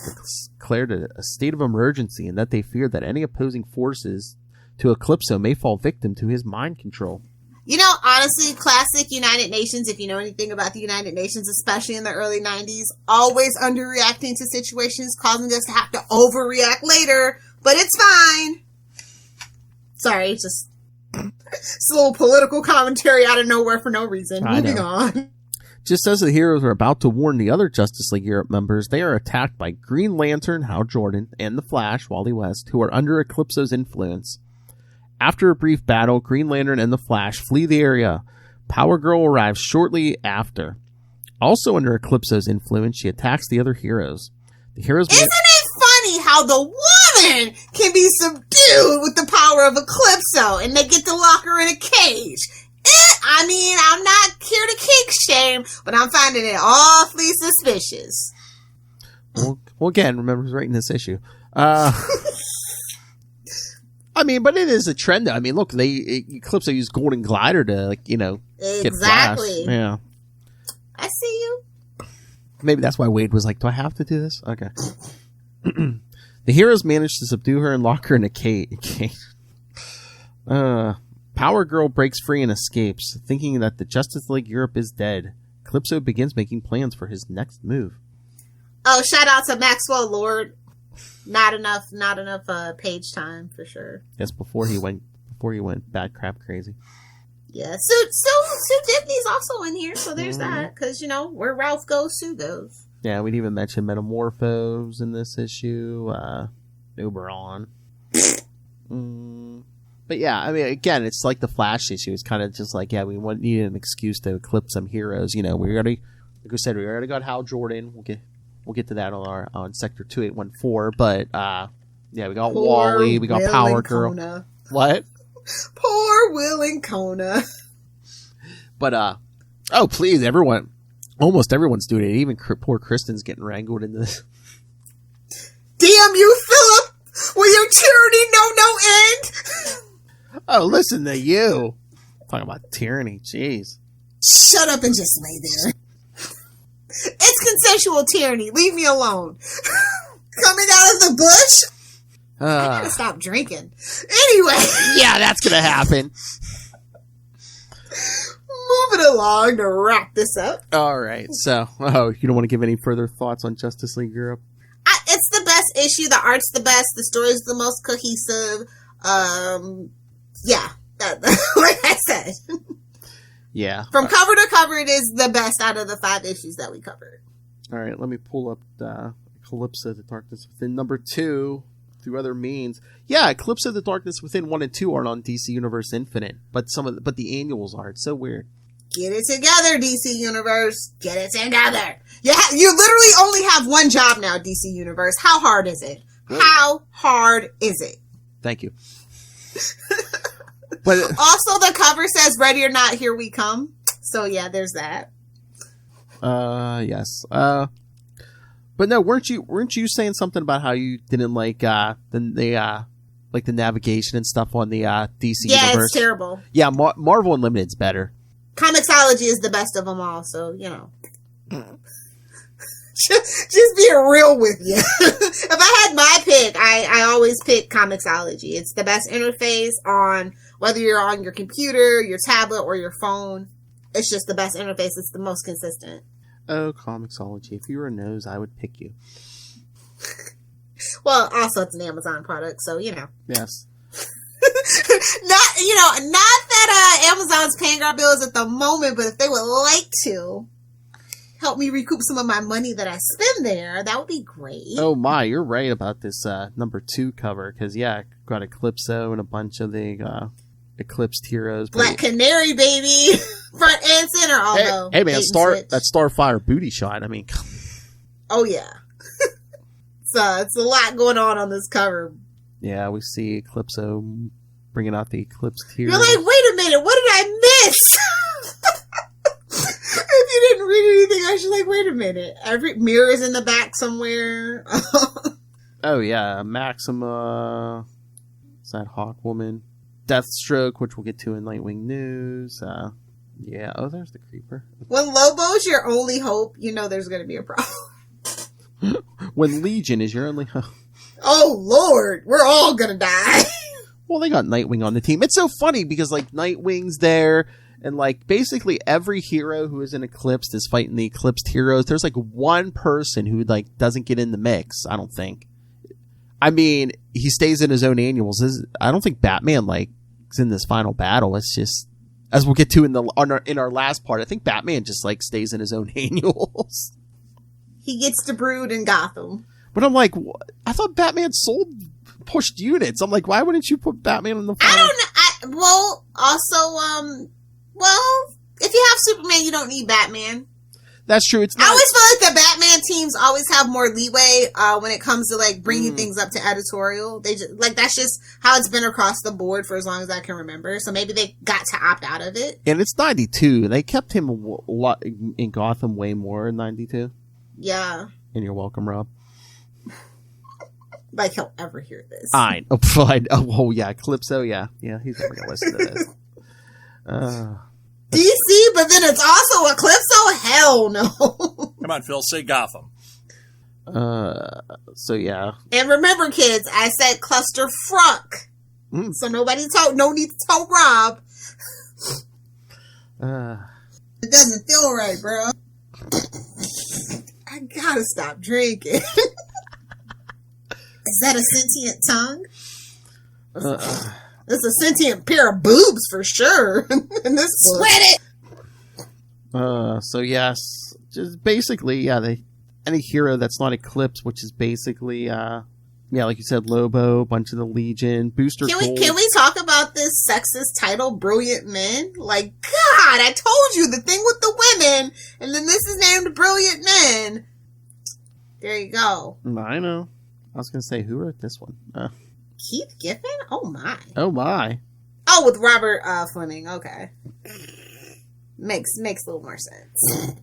Speaker 7: declared a state of emergency and that they fear that any opposing forces to Eclipso may fall victim to his mind control.
Speaker 6: You know, honestly, classic United Nations, if you know anything about the United Nations, especially in the early 90s, always underreacting to situations, causing us to have to overreact later, but it's fine. Sorry, it's a little political commentary out of nowhere for no reason. Moving on.
Speaker 7: Just as the heroes are about to warn the other Justice League Europe members, they are attacked by Green Lantern, Hal Jordan, and the Flash, Wally West, who are under Eclipso's influence. After a brief battle, Green Lantern and the Flash flee the area. Power Girl arrives shortly after. Also under Eclipso's influence, she attacks the other heroes. Isn't
Speaker 6: it funny how the woman can be subdued with the power of Eclipso and they get to lock her in a cage? I'm not here to kink shame, but I'm finding it awfully suspicious.
Speaker 7: Well, again, remember who's writing this issue. But it is a trend. Look, Eclipso used Golden Glider to, get Flash. Yeah.
Speaker 6: I see you.
Speaker 7: Maybe that's why Wade was like, do I have to do this? Okay. The heroes manage to subdue her and lock her in a cage. Power Girl breaks free and escapes, thinking that the Justice League Europe is dead. Eclipso begins making plans for his next move.
Speaker 6: Oh, shout out to Maxwell Lord. Not enough page time for sure.
Speaker 7: Yes, before he went bad crap crazy.
Speaker 6: Yeah, Sue Disney's also in here, so there's that. Because where Ralph goes, Sue goes.
Speaker 7: Yeah, we'd even mention Metamorphos in this issue. Oberon. But yeah, again, it's like the Flash issue. It's kind of just like, yeah, we need an excuse to eclipse some heroes. We already got Hal Jordan. We'll get to that on Sector 2814. But Yeah, we got
Speaker 6: Poor
Speaker 7: Wally. We got
Speaker 6: Will
Speaker 7: Power
Speaker 6: and
Speaker 7: Girl.
Speaker 6: Kona.
Speaker 7: What?
Speaker 6: Poor Will and Kona.
Speaker 7: But, oh, please, everyone. Almost everyone's doing it. Even poor Kristen's getting wrangled in this.
Speaker 6: Damn you, Philip! Will your tyranny know no end?
Speaker 7: Oh, listen to you. Talking about tyranny. Jeez.
Speaker 6: Shut up and just lay there. It's consensual tyranny. Leave me alone. Coming out of the bush? I gotta stop drinking. Anyway.
Speaker 7: Yeah, that's gonna happen.
Speaker 6: Moving along to wrap this up.
Speaker 7: All right. So, you don't want to give any further thoughts on Justice League Europe?
Speaker 6: It's the best issue. The art's the best. The story's the most cohesive. Yeah. Like I said.
Speaker 7: Yeah.
Speaker 6: From cover to cover, it is the best out of the 5 issues that we covered.
Speaker 7: All right. Let me pull up Eclipso, The Darkness Within, number 2, through other means. Yeah, Eclipso, The Darkness Within 1 and 2 aren't on DC Universe Infinite, but the annuals are. It's so weird.
Speaker 6: Get it together, DC Universe. Get it together. You literally only have one job now, DC Universe. How hard is it?
Speaker 7: Really?
Speaker 6: How hard is it?
Speaker 7: Thank you. But
Speaker 6: also, the cover says "Ready or Not, Here We Come." So yeah, there's that.
Speaker 7: Yes. But no, weren't you saying something about how you didn't like the navigation and stuff on the DC Universe?
Speaker 6: Yeah, it's terrible.
Speaker 7: Yeah, Marvel Unlimited's better.
Speaker 6: Comixology is the best of them all, so you know. Just being real with you. If I had my pick, I always pick Comixology. It's the best interface on whether you're on your computer, your tablet, or your phone. It's just the best interface. It's the most consistent.
Speaker 7: Oh, Comixology. If you were a nose, I would pick you.
Speaker 6: Well, also it's an Amazon product, so you know.
Speaker 7: Yes.
Speaker 6: Not that Amazon's paying our bills at the moment, but if they would like to help me recoup some of my money that I spend there, that would be great.
Speaker 7: Oh my, you're right about this number 2 cover, because yeah, got Eclipso and a bunch of the Eclipsed heroes.
Speaker 6: Black Canary, baby, front and center. Although,
Speaker 7: hey man, that Starfire booty shot. I mean,
Speaker 6: oh yeah, it's a lot going on this cover.
Speaker 7: Yeah, we see Eclipso bringing out the Eclipsed heroes.
Speaker 6: You're like, wait a minute, what did I miss? If you didn't read anything, I should wait a minute. Every mirror is in the back somewhere.
Speaker 7: Oh yeah, Maxima, is that Hawkwoman, Deathstroke, which we'll get to in Nightwing News. Yeah, oh, there's the Creeper.
Speaker 6: When Lobo's your only hope, you know there's going to be a problem.
Speaker 7: When Legion is your only hope.
Speaker 6: Oh Lord, we're all going to die.
Speaker 7: Well, they got Nightwing on the team. It's so funny because Nightwing's there. And basically every hero who is in Eclipsed is fighting the Eclipsed heroes. There's one person who doesn't get in the mix, I don't think. I mean, he stays in his own annuals. I don't think Batman is in this final battle. It's just, as we'll get to in our last part, I think Batman just stays in his own annuals. He
Speaker 6: gets to brood in Gotham.
Speaker 7: But I'm like, I thought Batman pushed units. I'm like, why wouldn't you put Batman in the final?
Speaker 6: I don't know. Well, also, well, if you have Superman, you don't need Batman.
Speaker 7: That's true. It's not.
Speaker 6: I always feel like the Batman teams always have more leeway when it comes to bringing things up to editorial. They just that's just how it's been across the board for as long as I can remember. So maybe they got to opt out of it.
Speaker 7: And it's 92. They kept him a lot in Gotham way more in 92.
Speaker 6: Yeah.
Speaker 7: And you're welcome, Rob.
Speaker 6: He'll ever hear this.
Speaker 7: I know. Oh yeah, Eclipso. Yeah, he's never gonna listen to this.
Speaker 6: DC, but then it's also Eclipso? Hell no.
Speaker 9: Come on, Phil, say Gotham.
Speaker 7: So yeah.
Speaker 6: And remember, kids, I said cluster frunk. So no need to tell Rob. It doesn't feel right, bro. I gotta stop drinking. Is that a sentient tongue? It's a sentient pair of boobs for sure. In this sweat it.
Speaker 7: So yes, just basically, any hero that's not Eclipse, which is basically, like you said, Lobo, a bunch of the Legion, Booster.
Speaker 6: Can we talk about this sexist title, Brilliant Men? God, I told you the thing with the women, and then this is named Brilliant Men. There you go.
Speaker 7: I know. was going to say, who wrote this one?
Speaker 6: Keith Giffen? Oh my.
Speaker 7: Oh my.
Speaker 6: Oh, with Robert Fleming. Okay. Makes a little more sense.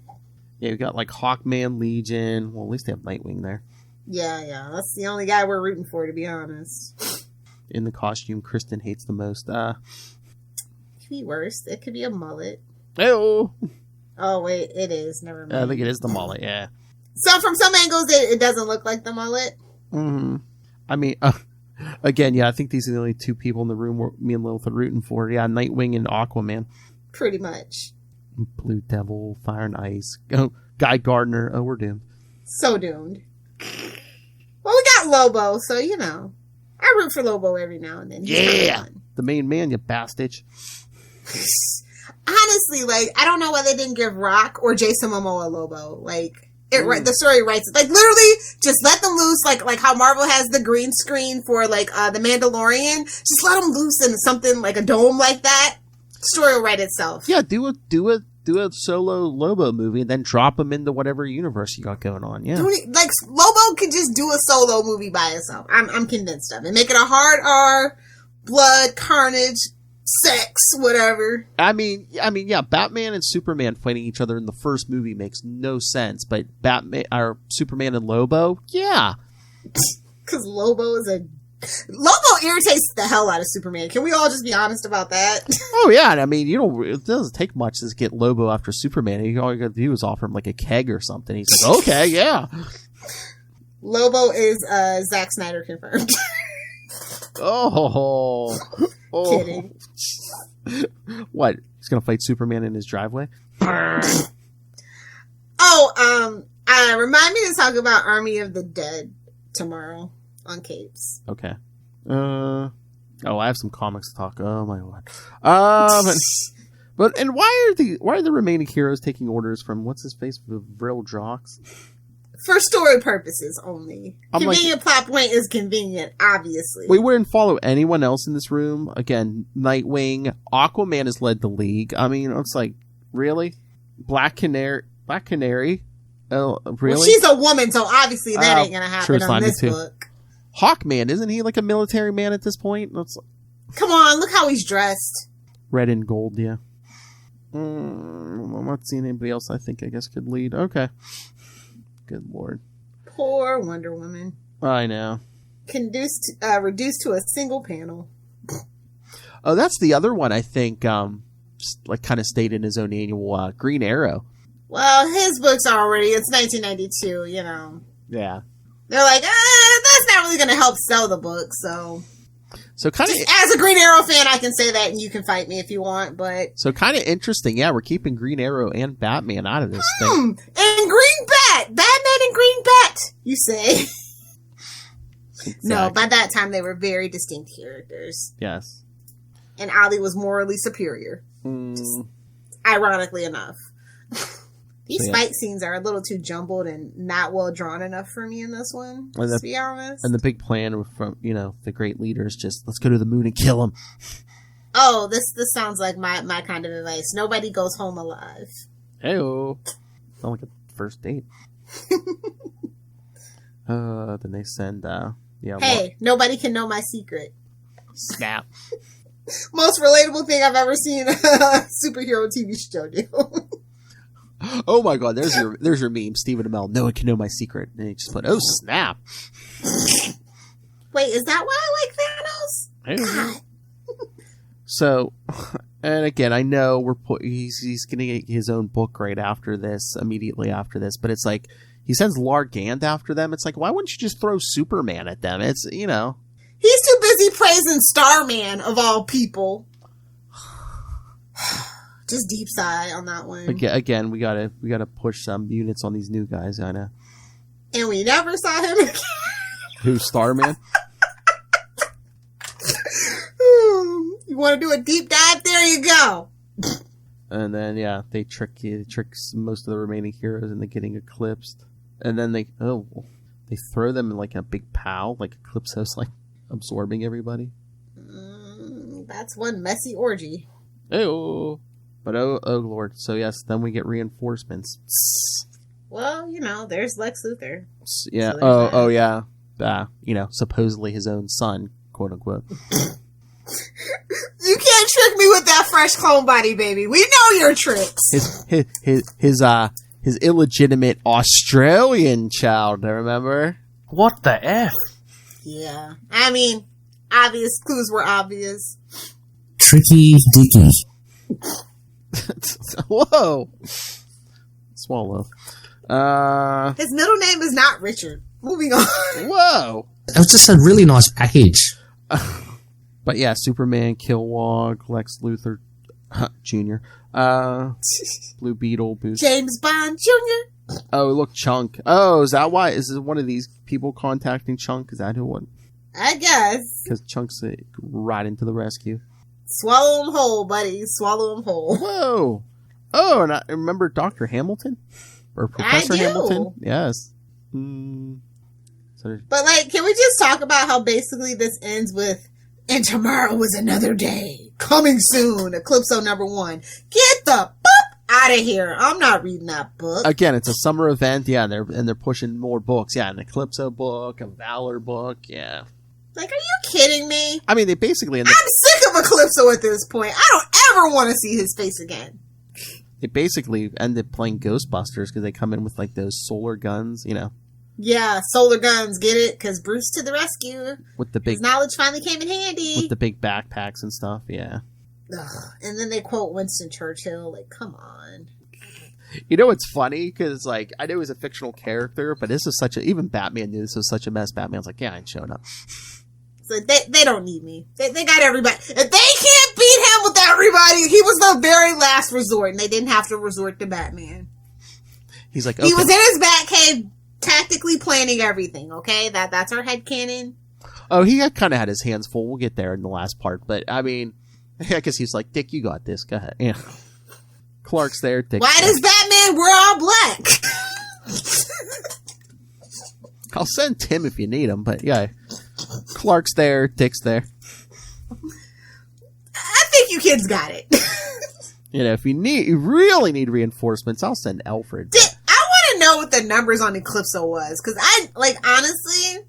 Speaker 7: Yeah, we got like Hawkman, Legion. Well, at least they have Nightwing there.
Speaker 6: Yeah. That's the only guy we're rooting for, to be honest.
Speaker 7: In the costume Kristen hates the most.
Speaker 6: It could be worse. It could be a mullet.
Speaker 7: Oh,
Speaker 6: wait, it is. Never mind.
Speaker 7: I think it is the mullet, yeah.
Speaker 6: So from some angles, it doesn't look like the mullet.
Speaker 7: Mm-hmm. I mean, again, yeah, I think these are the only two people in the room me and Lilith are rooting for. Yeah, Nightwing and Aquaman.
Speaker 6: Pretty much.
Speaker 7: Blue Devil, Fire and Ice. Oh, Guy Gardner. Oh, we're doomed.
Speaker 6: So doomed. Well, we got Lobo, so, you know. I root for Lobo every now and then.
Speaker 7: Yeah! The main man, you bastard.
Speaker 6: Honestly, like, I don't know why they didn't give Rock or Jason Momoa Lobo. Like, the story writes it. Like, literally, just let them loose, like how Marvel has the green screen for, like, The Mandalorian. Just let them loose in something like a dome like that. Story will write itself.
Speaker 7: Yeah, do a solo Lobo movie and then drop him into whatever universe you got going on. Yeah,
Speaker 6: like Lobo could just do a solo movie by itself. I'm convinced of it. Make it a hard R, blood, carnage, sex, whatever.
Speaker 7: I mean, yeah, Batman and Superman fighting each other in the first movie makes no sense, but Superman and Lobo, yeah,
Speaker 6: because Lobo irritates the hell out of Superman. Can we all just be honest about that?
Speaker 7: Oh yeah, I mean, it doesn't take much to get Lobo after Superman. All you got to do is offer him like a keg or something. He's like, okay, yeah.
Speaker 6: Lobo is Zack Snyder confirmed.
Speaker 7: Oh.
Speaker 6: Kidding.
Speaker 7: What? He's gonna fight Superman in his driveway?
Speaker 6: Remind me to talk about Army of the Dead tomorrow on Capes.
Speaker 7: Okay. I have some comics to talk. Oh my god. But why are the remaining heroes taking orders from what's his face, Vril Jocks?
Speaker 6: For story purposes only. Convenient plot point is convenient, obviously.
Speaker 7: We wouldn't follow anyone else in this room. Again, Nightwing, Aquaman has led the league. I mean, it's like, really? Black Canary? Oh, really?
Speaker 6: Well, she's a woman, so obviously that ain't gonna happen on this book.
Speaker 7: Hawkman, isn't he like a military man at this point?
Speaker 6: Come on, look how he's dressed.
Speaker 7: Red and gold, yeah. I'm not seeing anybody else I guess could lead. Okay. Good lord.
Speaker 6: Poor Wonder Woman.
Speaker 7: I know.
Speaker 6: Reduced to a single panel.
Speaker 7: Oh, that's the other one I think, like kind of stayed in his own annual, Green Arrow.
Speaker 6: Well, his book's it's 1992, you know.
Speaker 7: Yeah.
Speaker 6: They're like, that's not really going to help sell the book, so
Speaker 7: kind of
Speaker 6: as a Green Arrow fan, I can say that, and you can fight me if you want. But
Speaker 7: so kind of interesting, yeah. We're keeping Green Arrow and Batman out of this thing,
Speaker 6: and Green Bat, Batman and Green Bat. You say? Exactly. No, by that time they were very distinct characters.
Speaker 7: Yes,
Speaker 6: and Ali was morally superior. Just ironically enough. These fight scenes are a little too jumbled and not well drawn enough for me in this one, to be honest.
Speaker 7: And the big plan from, the great leaders, just let's go to the moon and kill them.
Speaker 6: Oh, this sounds like my kind of advice. Nobody goes home alive.
Speaker 7: Hey-oh. Sound like a first date. Then they send,
Speaker 6: hey, nobody can know my secret.
Speaker 7: Snap.
Speaker 6: Most relatable thing I've ever seen a superhero TV show do.
Speaker 7: Oh my god, there's your meme, Stephen Amell. No one can know my secret. And he just put, oh snap.
Speaker 6: Wait, is that why I like Thanos?
Speaker 7: So, and again, I know he's gonna get his own book right after this, immediately after this, but it's like, he sends Largant after them. It's like, why wouldn't you just throw Superman at them? It's,
Speaker 6: He's too busy praising Starman, of all people. Just deep sigh on that one.
Speaker 7: Again, we gotta push some units on these new guys, I know.
Speaker 6: And we never saw him again.
Speaker 7: Who, Starman?
Speaker 6: You want to do a deep dive? There you go.
Speaker 7: And then they tricks most of the remaining heroes into getting eclipsed, and then they throw them in like a big pile, like Eclipso's like absorbing everybody.
Speaker 6: That's one messy orgy.
Speaker 7: Oh. But oh lord, so yes, then we get reinforcements.
Speaker 6: Well, there's Lex Luthor.
Speaker 7: Yeah.
Speaker 6: So
Speaker 7: yeah. supposedly his own son, quote unquote.
Speaker 6: You can't trick me with that fresh clone body, baby. We know your tricks.
Speaker 7: His illegitimate Australian child, remember?
Speaker 1: What the F?
Speaker 6: Yeah. I mean, obvious clues were obvious.
Speaker 2: Tricky Dicky.
Speaker 7: Whoa. Swallow.
Speaker 6: His middle name is not Richard. Moving on.
Speaker 7: Whoa.
Speaker 2: It was just a really nice package.
Speaker 7: But yeah, Superman, Kilowog, Lex Luthor Jr., Blue Beetle, Boost.
Speaker 6: James Bond Jr.
Speaker 7: Oh, look, Chunk. Oh, is that why? Is it one of these people contacting Chunk? Is that who won?
Speaker 6: I guess.
Speaker 7: Because Chunk's right into the rescue.
Speaker 6: Swallow him whole, buddy. Swallow him whole.
Speaker 7: Whoa. Oh, and I remember Dr. Hamilton? Or Professor Hamilton? Yes.
Speaker 6: But, can we just talk about how basically this ends with, and tomorrow is another day. Coming soon. Eclipso #1. Get the boop out of here. I'm not reading that book.
Speaker 7: Again, it's a summer event, yeah, and they're pushing more books. Yeah, an Eclipso book, a Valor book, yeah.
Speaker 6: Are you kidding me?
Speaker 7: I mean, they basically...
Speaker 6: I'm sick of Eclipso at this point. I don't ever want to see his face again.
Speaker 7: They basically ended playing Ghostbusters because they come in with, those solar guns,
Speaker 6: Yeah, solar guns, get it? Because Bruce to the rescue.
Speaker 7: With the big...
Speaker 6: His knowledge finally came in handy.
Speaker 7: With the big backpacks and stuff, yeah.
Speaker 6: Ugh. And then they quote Winston Churchill. Come on.
Speaker 7: It's funny because, I know he's a fictional character, but this is such a... Even Batman knew this was such a mess. Batman's like, yeah, I ain't showing up.
Speaker 6: So they don't need me. They got everybody. If they can't beat him with everybody, he was the very last resort, and they didn't have to resort to Batman.
Speaker 7: He's like, okay.
Speaker 6: He was in his Batcave tactically planning everything, okay? That's our headcanon.
Speaker 7: Oh, he kind of had his hands full. We'll get there in the last part, but, I mean, I guess he's like, Dick, you got this. Go ahead. Yeah. Clark's there. Dick.
Speaker 6: Why does Batman wear all black?
Speaker 7: I'll send Tim if you need him, but yeah. Clark's there. Dick's there.
Speaker 6: I think you kids got it.
Speaker 7: If you really need reinforcements, I'll send Alfred.
Speaker 6: I want to know what the numbers on Eclipso was, because honestly,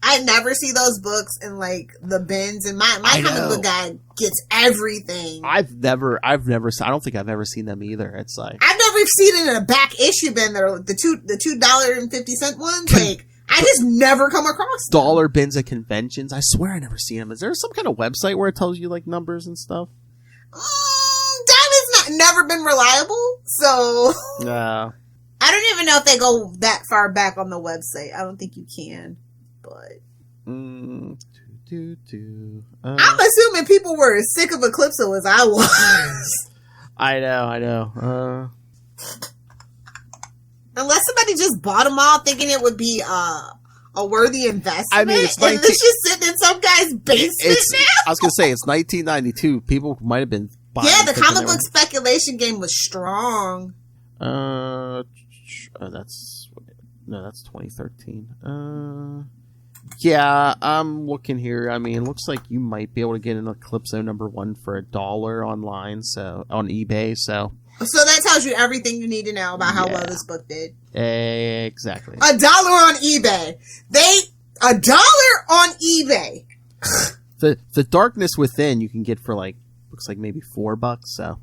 Speaker 6: I never see those books in the bins, and my comic book guy gets everything.
Speaker 7: I've never I don't think I've ever seen them either. It's
Speaker 6: I've never seen it in a back issue bin. They're the $2.50 ones. I just never come across them.
Speaker 7: Dollar bins at conventions. I swear I never seen them. Is there some kind of website where it tells you numbers and stuff?
Speaker 6: Diamond's never been reliable, so
Speaker 7: no.
Speaker 6: I don't even know if they go that far back on the website. I don't think you can, but
Speaker 7: I'm
Speaker 6: assuming people were as sick of Eclipso as I was.
Speaker 7: I know.
Speaker 6: Unless somebody just bought them all thinking it would be a worthy investment.
Speaker 7: I mean, it's
Speaker 6: just sitting in some guy's basement now.
Speaker 7: I was going to say, it's 1992. People might have been buying.
Speaker 6: Yeah, the comic book speculation game was strong.
Speaker 7: That's 2013. Yeah, I'm looking here. I mean, it looks like you might be able to get an Eclipso #1 for $1 online, so on eBay. So
Speaker 6: that tells you everything you need to know about how well this book did.
Speaker 7: Exactly.
Speaker 6: $1 on eBay. $1 on eBay.
Speaker 7: The Darkness Within you can get for looks like maybe $4. So.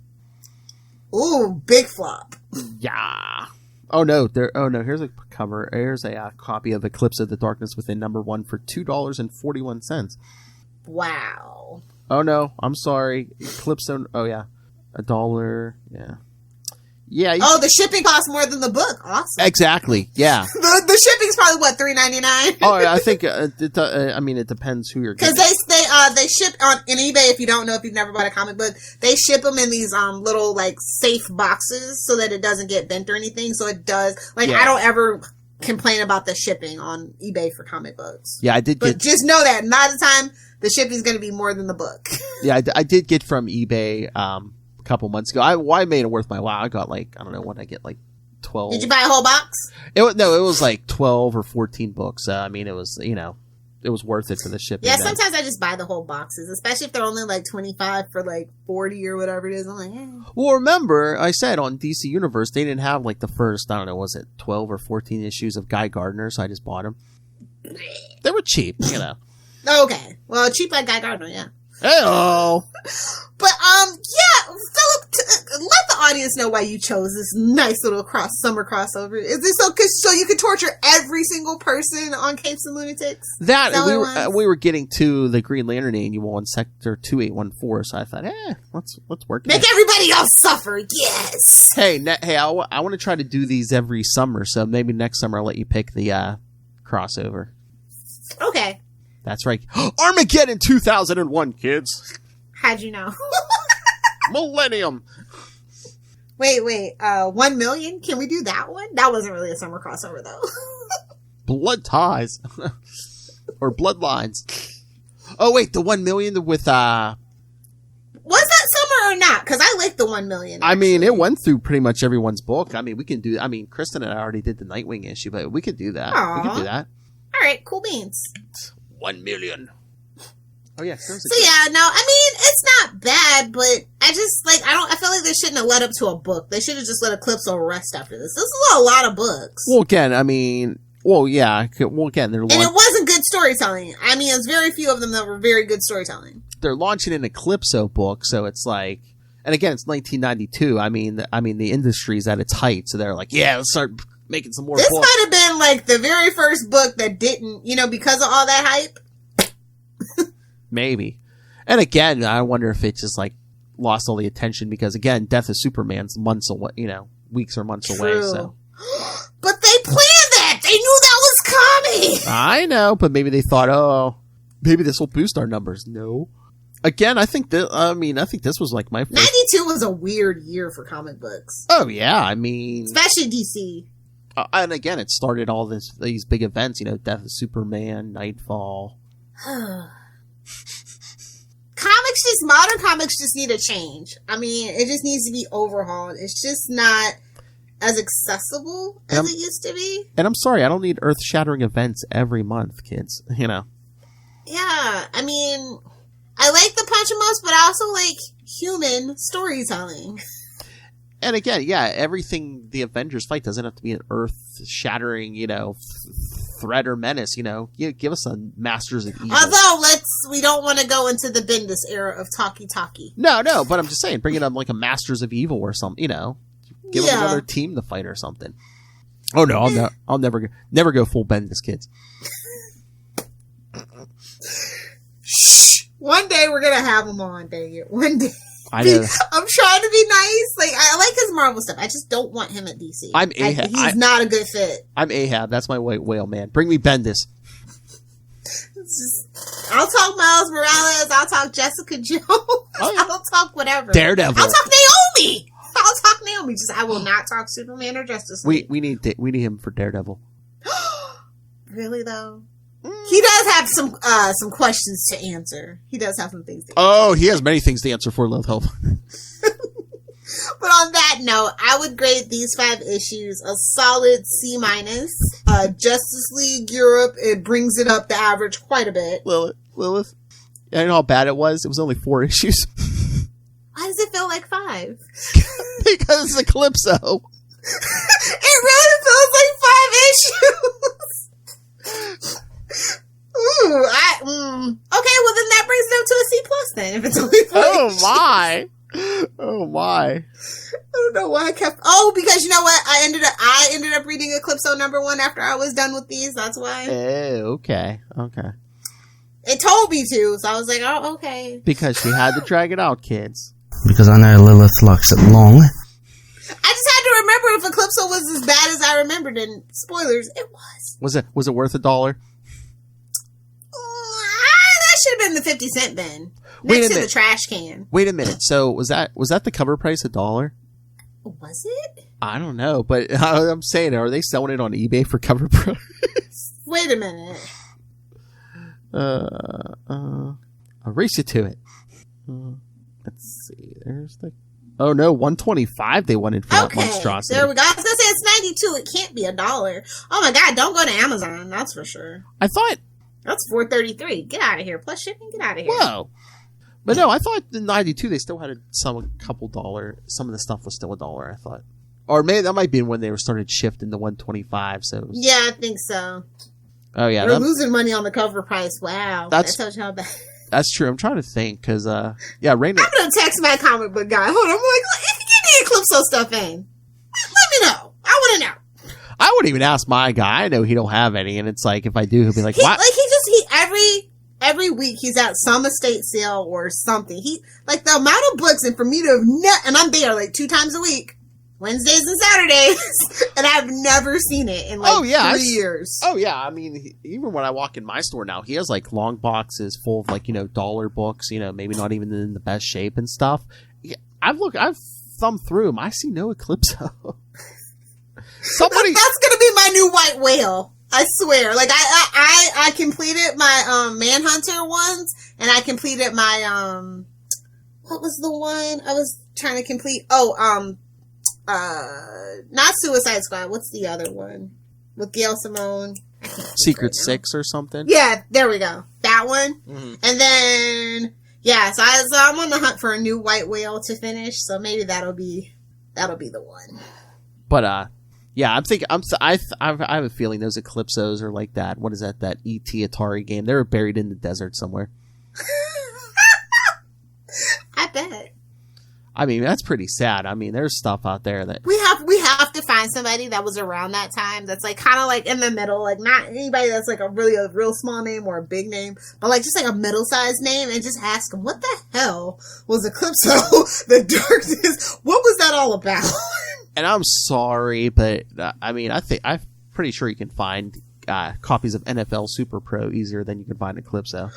Speaker 6: Ooh, big flop.
Speaker 7: Yeah. Oh no! Here's a cover. Here's a copy of Eclipse of the Darkness Within #1 for $2.41.
Speaker 6: Wow.
Speaker 7: Oh no! I'm sorry. Eclipse. Oh yeah, $1. Yeah. Yeah.
Speaker 6: The shipping costs more than the book. Awesome.
Speaker 7: Exactly. Yeah.
Speaker 6: the shipping's probably what, $3.99.
Speaker 7: Oh, I think it depends who you're getting.
Speaker 6: Because they ship on eBay. If you don't know, if you've never bought a comic book, they ship them in these little safe boxes so that it doesn't get bent or anything. So it does. I don't ever complain about the shipping on eBay for comic books.
Speaker 7: Yeah, I did.
Speaker 6: But just know that a lot of the time the shipping's going to be more than the book.
Speaker 7: Yeah, I did get from eBay. A couple months ago. I made it worth my while. I got I don't know what I get 12.
Speaker 6: Did you buy a whole box?
Speaker 7: It was 12 or 14 books. I mean, it was it was worth it for the shipping.
Speaker 6: Yeah, sometimes I just buy the whole boxes, especially if they're only 25 for 40 or whatever it is. I'm like,
Speaker 7: Well, remember I said on DC Universe they didn't have the first, I don't know, was it 12 or 14 issues of Guy Gardner, so I just bought them. They were cheap, you know.
Speaker 6: Okay. Well, cheap like Guy Gardner, yeah.
Speaker 7: Hey-oh.
Speaker 6: But, yeah, Philip, let the audience know why you chose this nice little summer crossover. Is this so you could torture every single person on Capes and Lunatics?
Speaker 7: We were getting to the Green Lantern Annual in Sector 2814, so I thought, let's work.
Speaker 6: Make everybody else suffer, yes!
Speaker 7: Hey, I want to try to do these every summer, so maybe next summer I'll let you pick the crossover.
Speaker 6: Okay.
Speaker 7: That's right. Armageddon 2001, kids.
Speaker 6: How'd you know?
Speaker 7: Millennium.
Speaker 6: Wait. 1 million? Can we do that one? That wasn't really a summer crossover, though.
Speaker 7: Blood ties. Or bloodlines. Oh, wait, the 1 million with,
Speaker 6: Was that summer or not? Because I like the 1 million.
Speaker 7: I mean, it went through pretty much everyone's book. I mean, we can do, Kristen and I already did the Nightwing issue, but we could do that.
Speaker 6: Aww.
Speaker 7: We could do that.
Speaker 6: All right, cool beans.
Speaker 7: 1 million. Oh yeah.
Speaker 6: So yeah, no, I mean, it's not bad, but I just, I feel like they shouldn't have led up to a book. They should have just let Eclipso rest after this. This is a lot of books.
Speaker 7: Well, again, they're...
Speaker 6: And it wasn't good storytelling. I mean, there's very few of them that were very good storytelling.
Speaker 7: They're launching an Eclipso book, so it's like, and again, it's 1992. I mean, the industry's at its height, so they're like, yeah, let's start making some more
Speaker 6: This
Speaker 7: books.
Speaker 6: might have been like the very first book that didn't, because of all that hype.
Speaker 7: Maybe. And again, I wonder if it just lost all the attention because again, Death of Superman's months away, weeks or months away. So.
Speaker 6: But they planned that. They knew that was coming.
Speaker 7: I know, but maybe they thought, maybe this will boost our numbers. No. Again, I think this was like my first...
Speaker 6: 92 was a weird year for comic books.
Speaker 7: Oh yeah, I mean,
Speaker 6: especially DC.
Speaker 7: And again, it started all these big events, Death of Superman, Nightfall.
Speaker 6: Modern comics just need a change. I mean, it just needs to be overhauled. It's just not as accessible as it used to be.
Speaker 7: And I'm sorry, I don't need earth-shattering events every month, kids.
Speaker 6: Yeah, I mean, I like the punch and most, but I also like human storytelling.
Speaker 7: And again, yeah, everything the Avengers fight doesn't have to be an earth-shattering, threat or menace. Give us a Masters of Evil.
Speaker 6: Although we don't want to go into the Bendis era of talkie.
Speaker 7: No, but I'm just saying, bring it up like a Masters of Evil or something. Give them another team to fight or something. Oh no, I'll never go full Bendis, kids.
Speaker 6: One day we're gonna have him on. Dang it! One day.
Speaker 7: I know.
Speaker 6: I'm trying to be nice. I like his Marvel stuff. I just don't want him at DC.
Speaker 7: I'm Ahab.
Speaker 6: He's not a good fit.
Speaker 7: I'm Ahab. That's my white whale, man. Bring me Bendis.
Speaker 6: I'll talk Miles Morales. I'll talk Jessica Jones. I'll talk whatever.
Speaker 7: Daredevil.
Speaker 6: I'll talk Naomi. Just I will not talk Superman or Justice League.
Speaker 7: We need him for Daredevil.
Speaker 6: Really though? He does have some questions to answer. He does have some things to answer.
Speaker 7: Oh, he has many things to answer for, Lil Hope.
Speaker 6: But on that note, I would grade these 5 issues a solid C-. Justice League Europe, it brings it up the average quite a bit.
Speaker 7: Lilith, you know how bad it was? It was only 4 issues.
Speaker 6: Why does it feel like 5?
Speaker 7: Because it's Eclipso.
Speaker 6: It really feels like 5 issues. Ooh, okay, well then that brings it up to a C+ then, if it's only 5 issues.
Speaker 7: Oh my.
Speaker 6: I don't know why I kept... Oh, because you know what? I ended up reading Eclipso #1 after I was done with these, that's why.
Speaker 7: Oh, okay.
Speaker 6: It told me to, so I was like, oh, okay.
Speaker 7: Because she had to drag it out, kids.
Speaker 2: Because I know Lilith likes it long.
Speaker 6: I just had to remember if Eclipso was as bad as I remembered, and spoilers, it was.
Speaker 7: Was it worth $1?
Speaker 6: That should have been the 50-cent bin. Next to the trash can.
Speaker 7: Wait a minute. So was that the cover price $1?
Speaker 6: Was it?
Speaker 7: I don't know, but I'm saying, are they selling it on eBay for cover price?
Speaker 6: Wait a minute.
Speaker 7: I'll race you to it. Let's see. There's the... Oh no, $125 they wanted for that monstrosity.
Speaker 6: There we go. I was gonna say it's 92. It can't be $1. Oh my god, don't go to Amazon, that's for sure.
Speaker 7: I thought...
Speaker 6: That's $4.33. Get out of here. Plus shipping, get out of here.
Speaker 7: Whoa. But no, I thought in 92 they still had a couple $. Some of the stuff was still $1, I thought. Or maybe that might be when they started shifting to $125. So
Speaker 6: yeah, I think so.
Speaker 7: Oh yeah,
Speaker 6: We're losing money on the cover price. Wow, that tells you how bad.
Speaker 7: That's true. I'm trying to think because Raina.
Speaker 6: I'm gonna text my comic book guy. Hold on, I'm like, if you get the Eclipso stuff in, let me know. I want to know.
Speaker 7: I wouldn't even ask my guy. I know he don't have any, and it's like if I do, he'll be like, "What?"
Speaker 6: Every week he's at some estate sale or something. He like the amount of books, and for me to have and I'm there like 2 times a week. Wednesdays and Saturdays, and I've never seen it in 3 years.
Speaker 7: Oh yeah, I mean, even when I walk in my store now, he has like long boxes full of dollar books, maybe not even in the best shape and stuff. Yeah, I've thumbed through them. I see no Eclipso.
Speaker 6: That's gonna be my new white whale. I swear. Like I completed my Manhunter ones, and I completed my what was the one I was trying to complete? Not Suicide Squad. What's the other one with Gail Simone?
Speaker 7: Secret Six or something.
Speaker 6: Yeah, there we go. That one.
Speaker 7: Mm-hmm.
Speaker 6: And then so I'm on the hunt for a new white whale to finish. So maybe that'll be the one.
Speaker 7: But yeah, I'm thinking. I have a feeling those Eclipsos are like that. What is that? That E.T. Atari game? They were buried in the desert somewhere.
Speaker 6: I bet.
Speaker 7: I mean, that's pretty sad. I mean, there's stuff out there that
Speaker 6: we have to find somebody that was around that time. That's like kind of like in the middle, like not anybody that's like a real small name or a big name, but like just like a middle-sized name, and just ask them, what the hell was Eclipso? The Darkness? What was that all about?
Speaker 7: And I'm sorry, but I mean, I'm pretty sure you can find copies of NFL Super Pro easier than you can find Eclipso.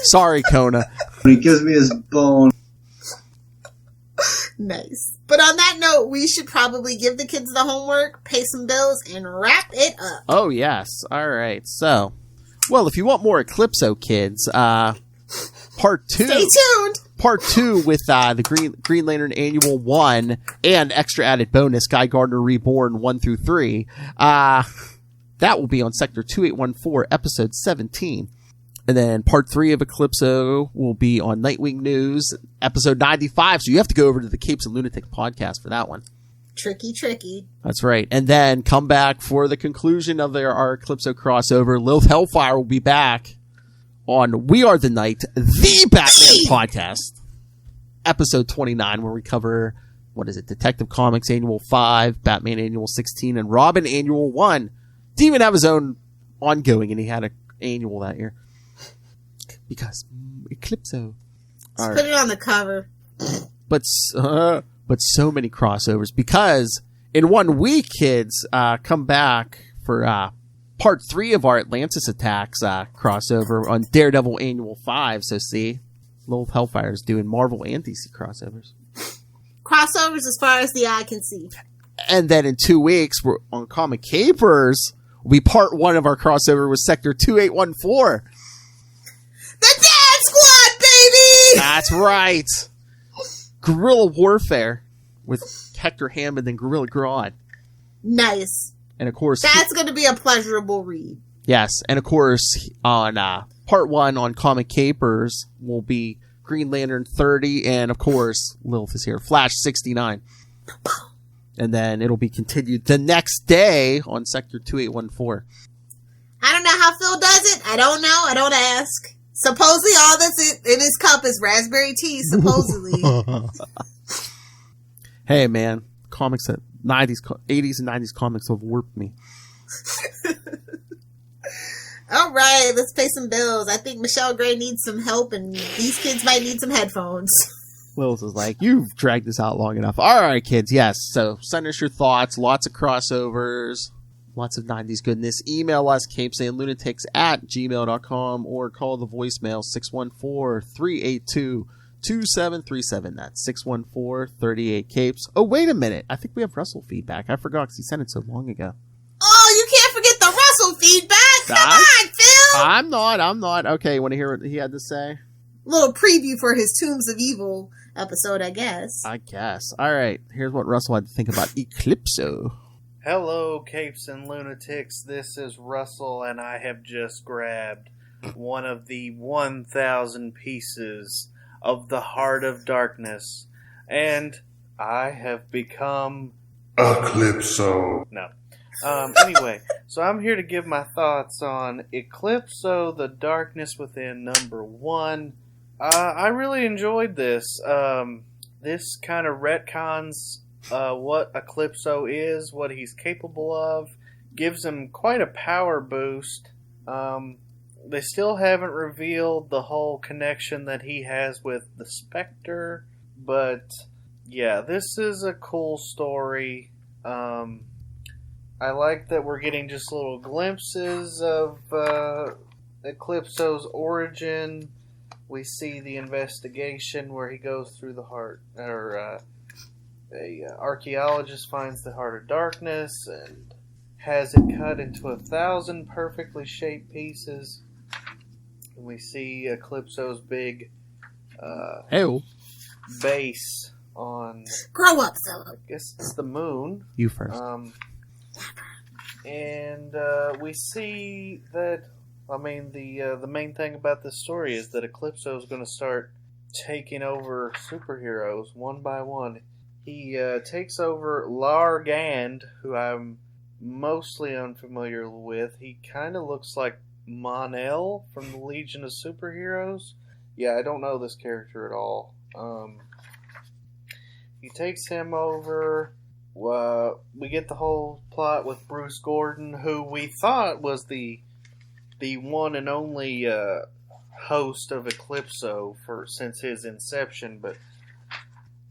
Speaker 7: Sorry, Kona.
Speaker 10: He gives me his bone.
Speaker 6: Nice. But on that note, we should probably give the kids the homework, pay some bills, and wrap it up.
Speaker 7: Oh, yes. All right. So, well, if you want more Eclipso, kids, part 2.
Speaker 6: Stay tuned.
Speaker 7: Part 2 with the Green Lantern Annual 1 and extra added bonus, Guy Gardner Reborn 1 through 3. That will be on Sector 2814, Episode 17. And then part 3 of Eclipso will be on Nightwing News, episode 95. So you have to go over to the Capes and Lunatic podcast for that one.
Speaker 6: Tricky.
Speaker 7: That's right. And then come back for the conclusion of our Eclipso crossover. Lilith Hellfire will be back on We Are the Night, the Batman podcast, episode 29, where we cover, Detective Comics Annual 5, Batman Annual 16, and Robin Annual 1. Didn't even have his own ongoing, and he had an annual that year. Because Eclipso.
Speaker 6: Put it on the cover.
Speaker 7: But so many crossovers. Because in 1 week, kids, come back for part 3 of our Atlantis Attacks crossover on Daredevil Annual 5. So see, Lilith Hellfire is doing Marvel and DC crossovers.
Speaker 6: Crossovers as far as the eye can see.
Speaker 7: And then in 2 weeks, we're on Comic Capers. Will be part 1 of our crossover with Sector 2814.
Speaker 6: The Dad Squad, baby!
Speaker 7: That's right. Guerrilla Warfare with Hector Hammond and Gorilla Grodd.
Speaker 6: Nice.
Speaker 7: And of course,
Speaker 6: that's going to be a pleasurable read.
Speaker 7: Yes, and of course, on part 1 on Comic Capers will be Green Lantern 30, and of course, Lilith is here, Flash 69. And then it'll be continued the next day on Sector 2814.
Speaker 6: I don't know how Phil does it. I don't know. I don't ask. Supposedly all that's in his cup is raspberry tea, supposedly.
Speaker 7: Hey, man. Comics that 80s and 90s comics have warped me.
Speaker 6: All right, let's pay some bills. I think Michelle Gray needs some help, and these kids might need some headphones.
Speaker 7: Willis is like, you've dragged this out long enough. All right, kids, yes. So send us your thoughts. Lots of crossovers. Lots of 90s goodness. Email us, capesandlunatics@gmail.com, or call the voicemail 614-382-2737. That's 614-38-CAPES. Oh, wait a minute. I think we have Russell feedback. I forgot because he sent it so long ago.
Speaker 6: Oh, you can't forget the Russell feedback. Come on, Phil.
Speaker 7: I'm not. Okay, you want to hear what he had to say?
Speaker 6: Little preview for his Tombs of Evil episode, I guess.
Speaker 7: All right. Here's what Russell had to think about Eclipso.
Speaker 1: Hello, Capes and Lunatics. This is Russell, and I have just grabbed one of the 1,000 pieces of the Heart of Darkness, and I have become
Speaker 11: Eclipso.
Speaker 1: No. Anyway, So I'm here to give my thoughts on Eclipso, The Darkness Within #1. I really enjoyed this. This kind of retcons what Eclipso is, what he's capable of, gives him quite a power boost. They still haven't revealed the whole connection that he has with the Spectre, but yeah, this is a cool story. I like that we're getting just little glimpses of Eclipso's origin. We see the investigation where he goes through the heart, or a archaeologist finds the heart of darkness and has it cut into 1,000 perfectly shaped pieces. And we see Eclipso's big base on...
Speaker 6: Grow up, Philip.
Speaker 1: I guess it's the moon.
Speaker 7: You first.
Speaker 1: And we see that, I mean, the main thing about this story is that Eclipso is going to start taking over superheroes one by one. He takes over Largand, who I'm mostly unfamiliar with. He kind of looks like Mon-El from the Legion of Superheroes. Yeah, I don't know this character at all. He takes him over. We get the whole plot with Bruce Gordon, who we thought was the one and only host of Eclipso since his inception, but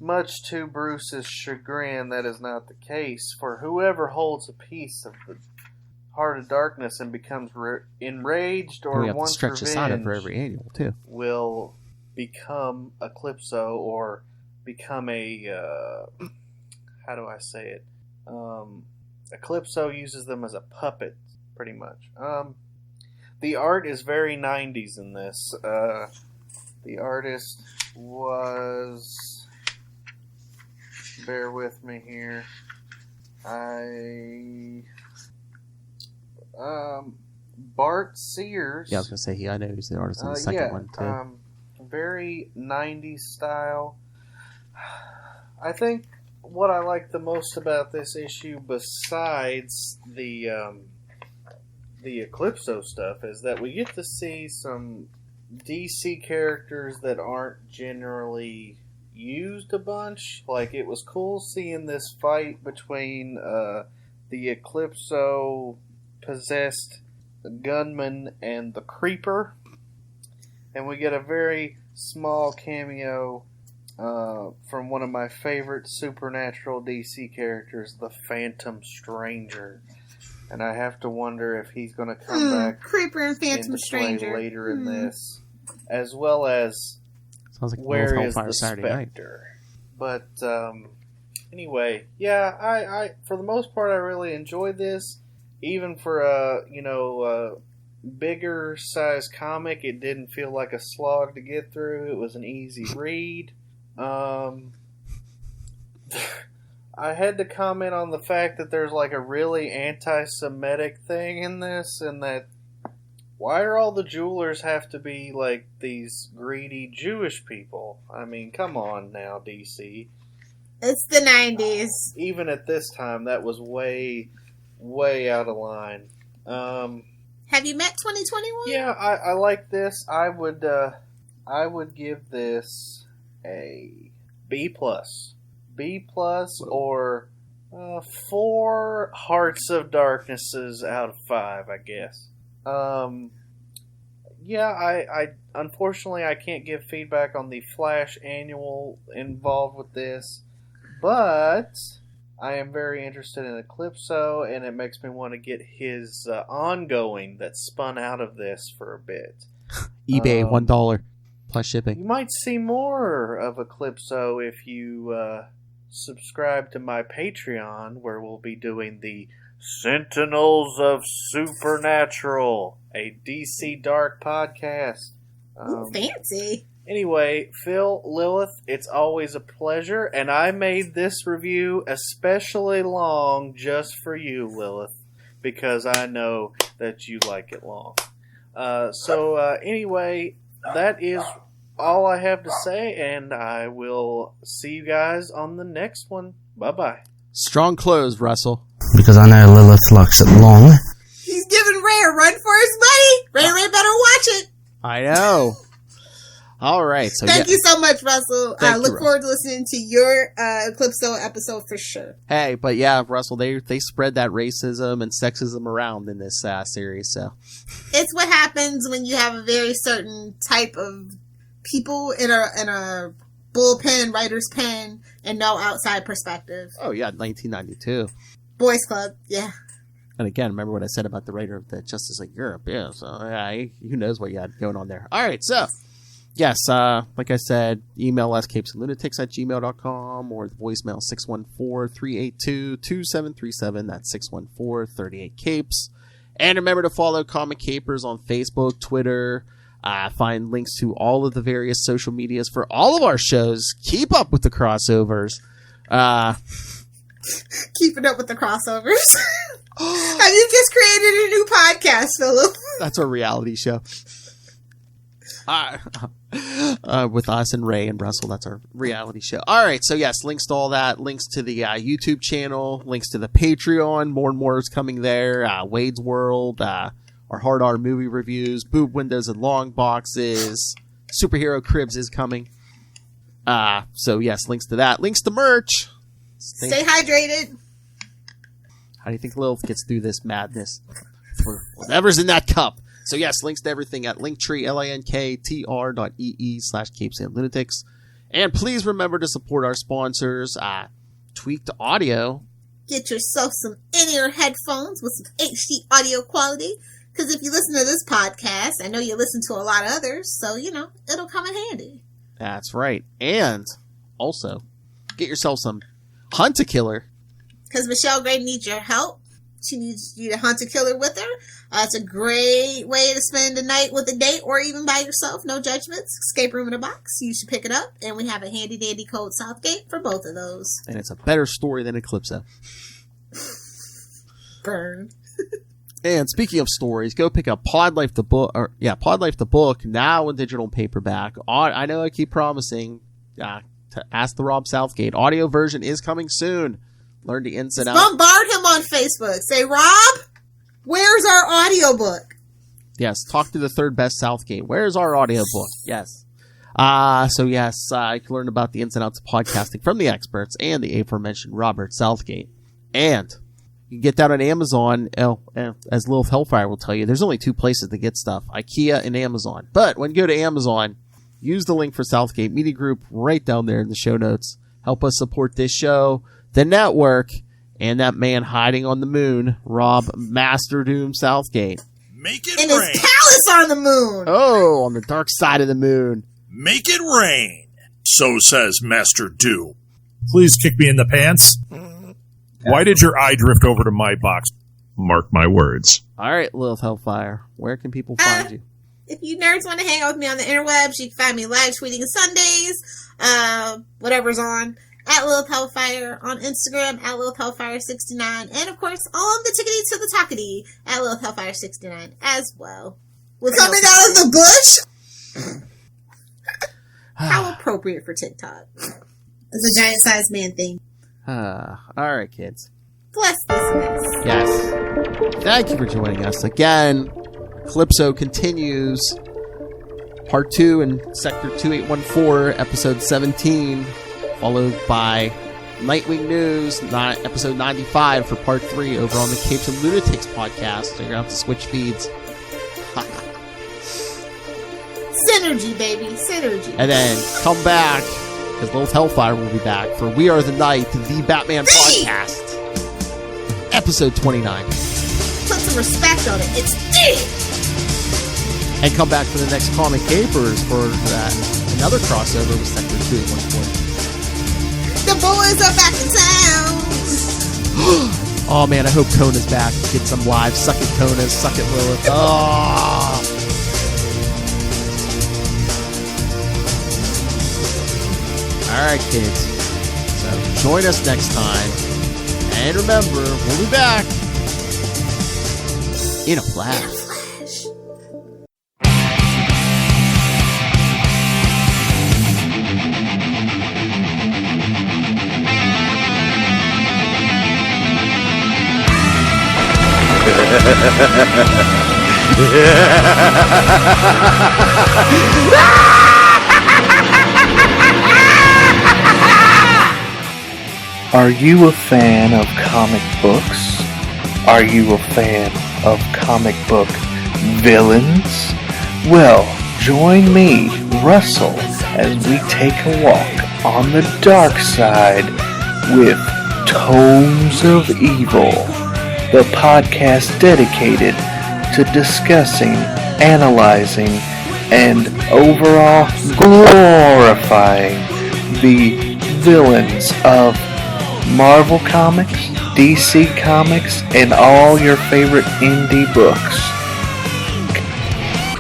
Speaker 1: much to Bruce's chagrin, that is not the case. For whoever holds a piece of the Heart of Darkness and becomes enraged or
Speaker 7: we have to
Speaker 1: wants
Speaker 7: stretch this out
Speaker 1: revenge
Speaker 7: for every annual too.
Speaker 1: will become Eclipso or become a how do I say it? Eclipso uses them as a puppet, pretty much. The art is very 90s in this. The artist was... Bear with me here. Bart Sears.
Speaker 7: Yeah, I was going to say, I know he's the artist in the second one, too.
Speaker 1: Very 90s style. I think what I like the most about this issue, besides the Eclipso stuff, is that we get to see some DC characters that aren't generally used a bunch. Like, it was cool seeing this fight between the Eclipso possessed gunman and the Creeper, and we get a very small cameo from one of my favorite supernatural DC characters, the Phantom Stranger. And I have to wonder if he's going to come back
Speaker 6: Creeper and Phantom
Speaker 1: into
Speaker 6: Stranger
Speaker 1: play later in this, as well as
Speaker 7: sounds like
Speaker 1: where is
Speaker 7: Hellfire
Speaker 1: the
Speaker 7: Saturday
Speaker 1: Spectre. But anyway, yeah, I for the most part I really enjoyed this. Even for a bigger size comic, it didn't feel like a slog to get through. It was an easy read. I had to comment on the fact that there's like a really anti-Semitic thing in this, and that why are all the jewelers have to be like these greedy Jewish people? I mean, come on now, DC.
Speaker 6: It's the 90s.
Speaker 1: Even at this time, that was way out of line.
Speaker 6: Have you met 2021?
Speaker 1: Yeah, I like this. I would give this a B+. B+ or 4 Hearts of Darknesses out of 5, I guess. Yeah, I unfortunately I can't give feedback on the Flash annual involved with this, but I am very interested in Eclipso, and it makes me want to get his ongoing that spun out of this for a bit.
Speaker 7: eBay, $1 plus shipping.
Speaker 1: You might see more of Eclipso if you subscribe to my Patreon, where we'll be doing the Sentinels of Supernatural, a DC Dark podcast.
Speaker 6: Fancy.
Speaker 1: Anyway, Phil, Lilith, it's always a pleasure, and I made this review especially long just for you, Lilith, because I know that you like it long. Anyway, that is all I have to say, and I will see you guys on the next one. Bye-bye.
Speaker 7: Strong close, Russell.
Speaker 2: Because I know Lilith likes it long.
Speaker 7: I know. All right. So
Speaker 6: Thank you so much, Russell. I look
Speaker 7: Russell.
Speaker 6: forward to listening to your Eclipso episode for sure.
Speaker 7: Hey, but yeah, Russell, they spread that racism and sexism around in this series. So
Speaker 6: it's what happens when you have a very certain type of people in a bullpen, writer's pen, and no outside perspective.
Speaker 7: Oh yeah, 1992.
Speaker 6: Boys Club, yeah.
Speaker 7: And again, remember what I said about the writer of the Justice League Europe? Yeah, so yeah, who knows what you had going on there. All right, so yes, like I said, email us capesandlunatics@gmail.com or the voicemail 614-382-2737. That's 614-38-CAPES. And remember to follow Comic Capers on Facebook, Twitter. Find links to all of the various social medias for all of our shows. Keep up with the crossovers.
Speaker 6: Keeping up with the crossovers. Have you just created a new podcast, Philip?
Speaker 7: That's our reality show. With us and Ray and Russell, that's our reality show. All right, so yes, links to all that, links to the YouTube channel, links to the Patreon. More and more is coming there. Wade's World, our Hard R movie reviews, boob windows and long boxes, superhero cribs is coming. So yes, links to that, links to merch.
Speaker 6: Stay hydrated.
Speaker 7: How do you think Lilith gets through this madness? For whatever's in that cup. So yes, links to everything at Linktree, linktr.ee/capesandlunatics. And please remember to support our sponsors, Tweaked Audio.
Speaker 6: Get yourself some in-ear headphones with some HD audio quality. Because if you listen to this podcast, I know you listen to a lot of others, so, it'll come in handy.
Speaker 7: That's right. And also, get yourself some Hunt a Killer.
Speaker 6: Because Michelle Gray needs your help. She needs you to hunt a killer with her. It's a great way to spend a night with a date or even by yourself. No judgments. Escape Room in a Box. You should pick it up. And we have a handy dandy code Southgate for both of those.
Speaker 7: And it's a better story than Eclipso.
Speaker 6: Burn.
Speaker 7: And speaking of stories, go pick up Pod Life the book. Pod Life the book, now in digital paperback. I know I keep promising to Ask the Rob Southgate. Audio version is coming soon. Learn the ins and outs.
Speaker 6: Bombard him on Facebook. Say, Rob, where's our audiobook?
Speaker 7: Yes, talk to the third best Southgate. Where's our audiobook? Yes. So yes, I can learn about the ins and outs of podcasting from the experts and the aforementioned Robert Southgate. And you can get that on Amazon. As Lilith Hellfire will tell you, there's only two places to get stuff, IKEA and Amazon. But when you go to Amazon, use the link for Southgate Media Group right down there in the show notes. Help us support this show, the network, and that man hiding on the moon, Rob Master Doom Southgate.
Speaker 9: Make it
Speaker 6: rain.
Speaker 9: rain.
Speaker 6: His palace on the moon.
Speaker 7: Oh, on the dark side of the moon.
Speaker 9: Make it rain. So says Master Doom.
Speaker 11: Please kick me in the pants. Why did your eye drift over to my box? Mark my words.
Speaker 7: All right, Lilith Hellfire, where can people find you?
Speaker 6: If you nerds want to hang out with me on the interwebs, you can find me live tweeting Sundays, whatever's on, at Lilith Hellfire, on Instagram, at Lilith Hellfire69, and of course, on the tickety to the talkity, at Lilith Hellfire69 as well. Coming out of the bush? How appropriate for TikTok. It's a giant-sized man thing.
Speaker 7: All right, kids.
Speaker 6: Bless this mess.
Speaker 7: Yes. Thank you for joining us again. Eclipso continues. Part 2 in Sector 2814, Episode 17, followed by Nightwing News, Episode 95 for Part 3 over on the Capes and Lunatics podcast. So you're going to have to switch feeds.
Speaker 6: Synergy, baby. Synergy.
Speaker 7: And then come back, because Lilith Hellfire will be back for We Are the Night, the Batman podcast. Episode 29.
Speaker 6: Put some respect on it. It's big.
Speaker 7: And come back for the next Comic Capers for another crossover with Sector 2814.
Speaker 6: The boys are back in town.
Speaker 7: Oh man, I hope Kona's back. Get some live. Suck it, Kona. Suck it, Lilith. Oh. Alright, kids. So join us next time. And remember, we'll be back in a flash.
Speaker 1: Are you a fan of comic books? Are you a fan of comic book villains? Well, join me, Russell, as we take a walk on the dark side with Tomes of Evil, the podcast dedicated to discussing, analyzing, and overall glorifying the villains of Marvel Comics, DC Comics, and all your favorite indie books.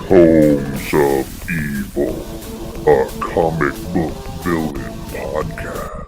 Speaker 12: Tomes of Evil, a comic book villain podcast.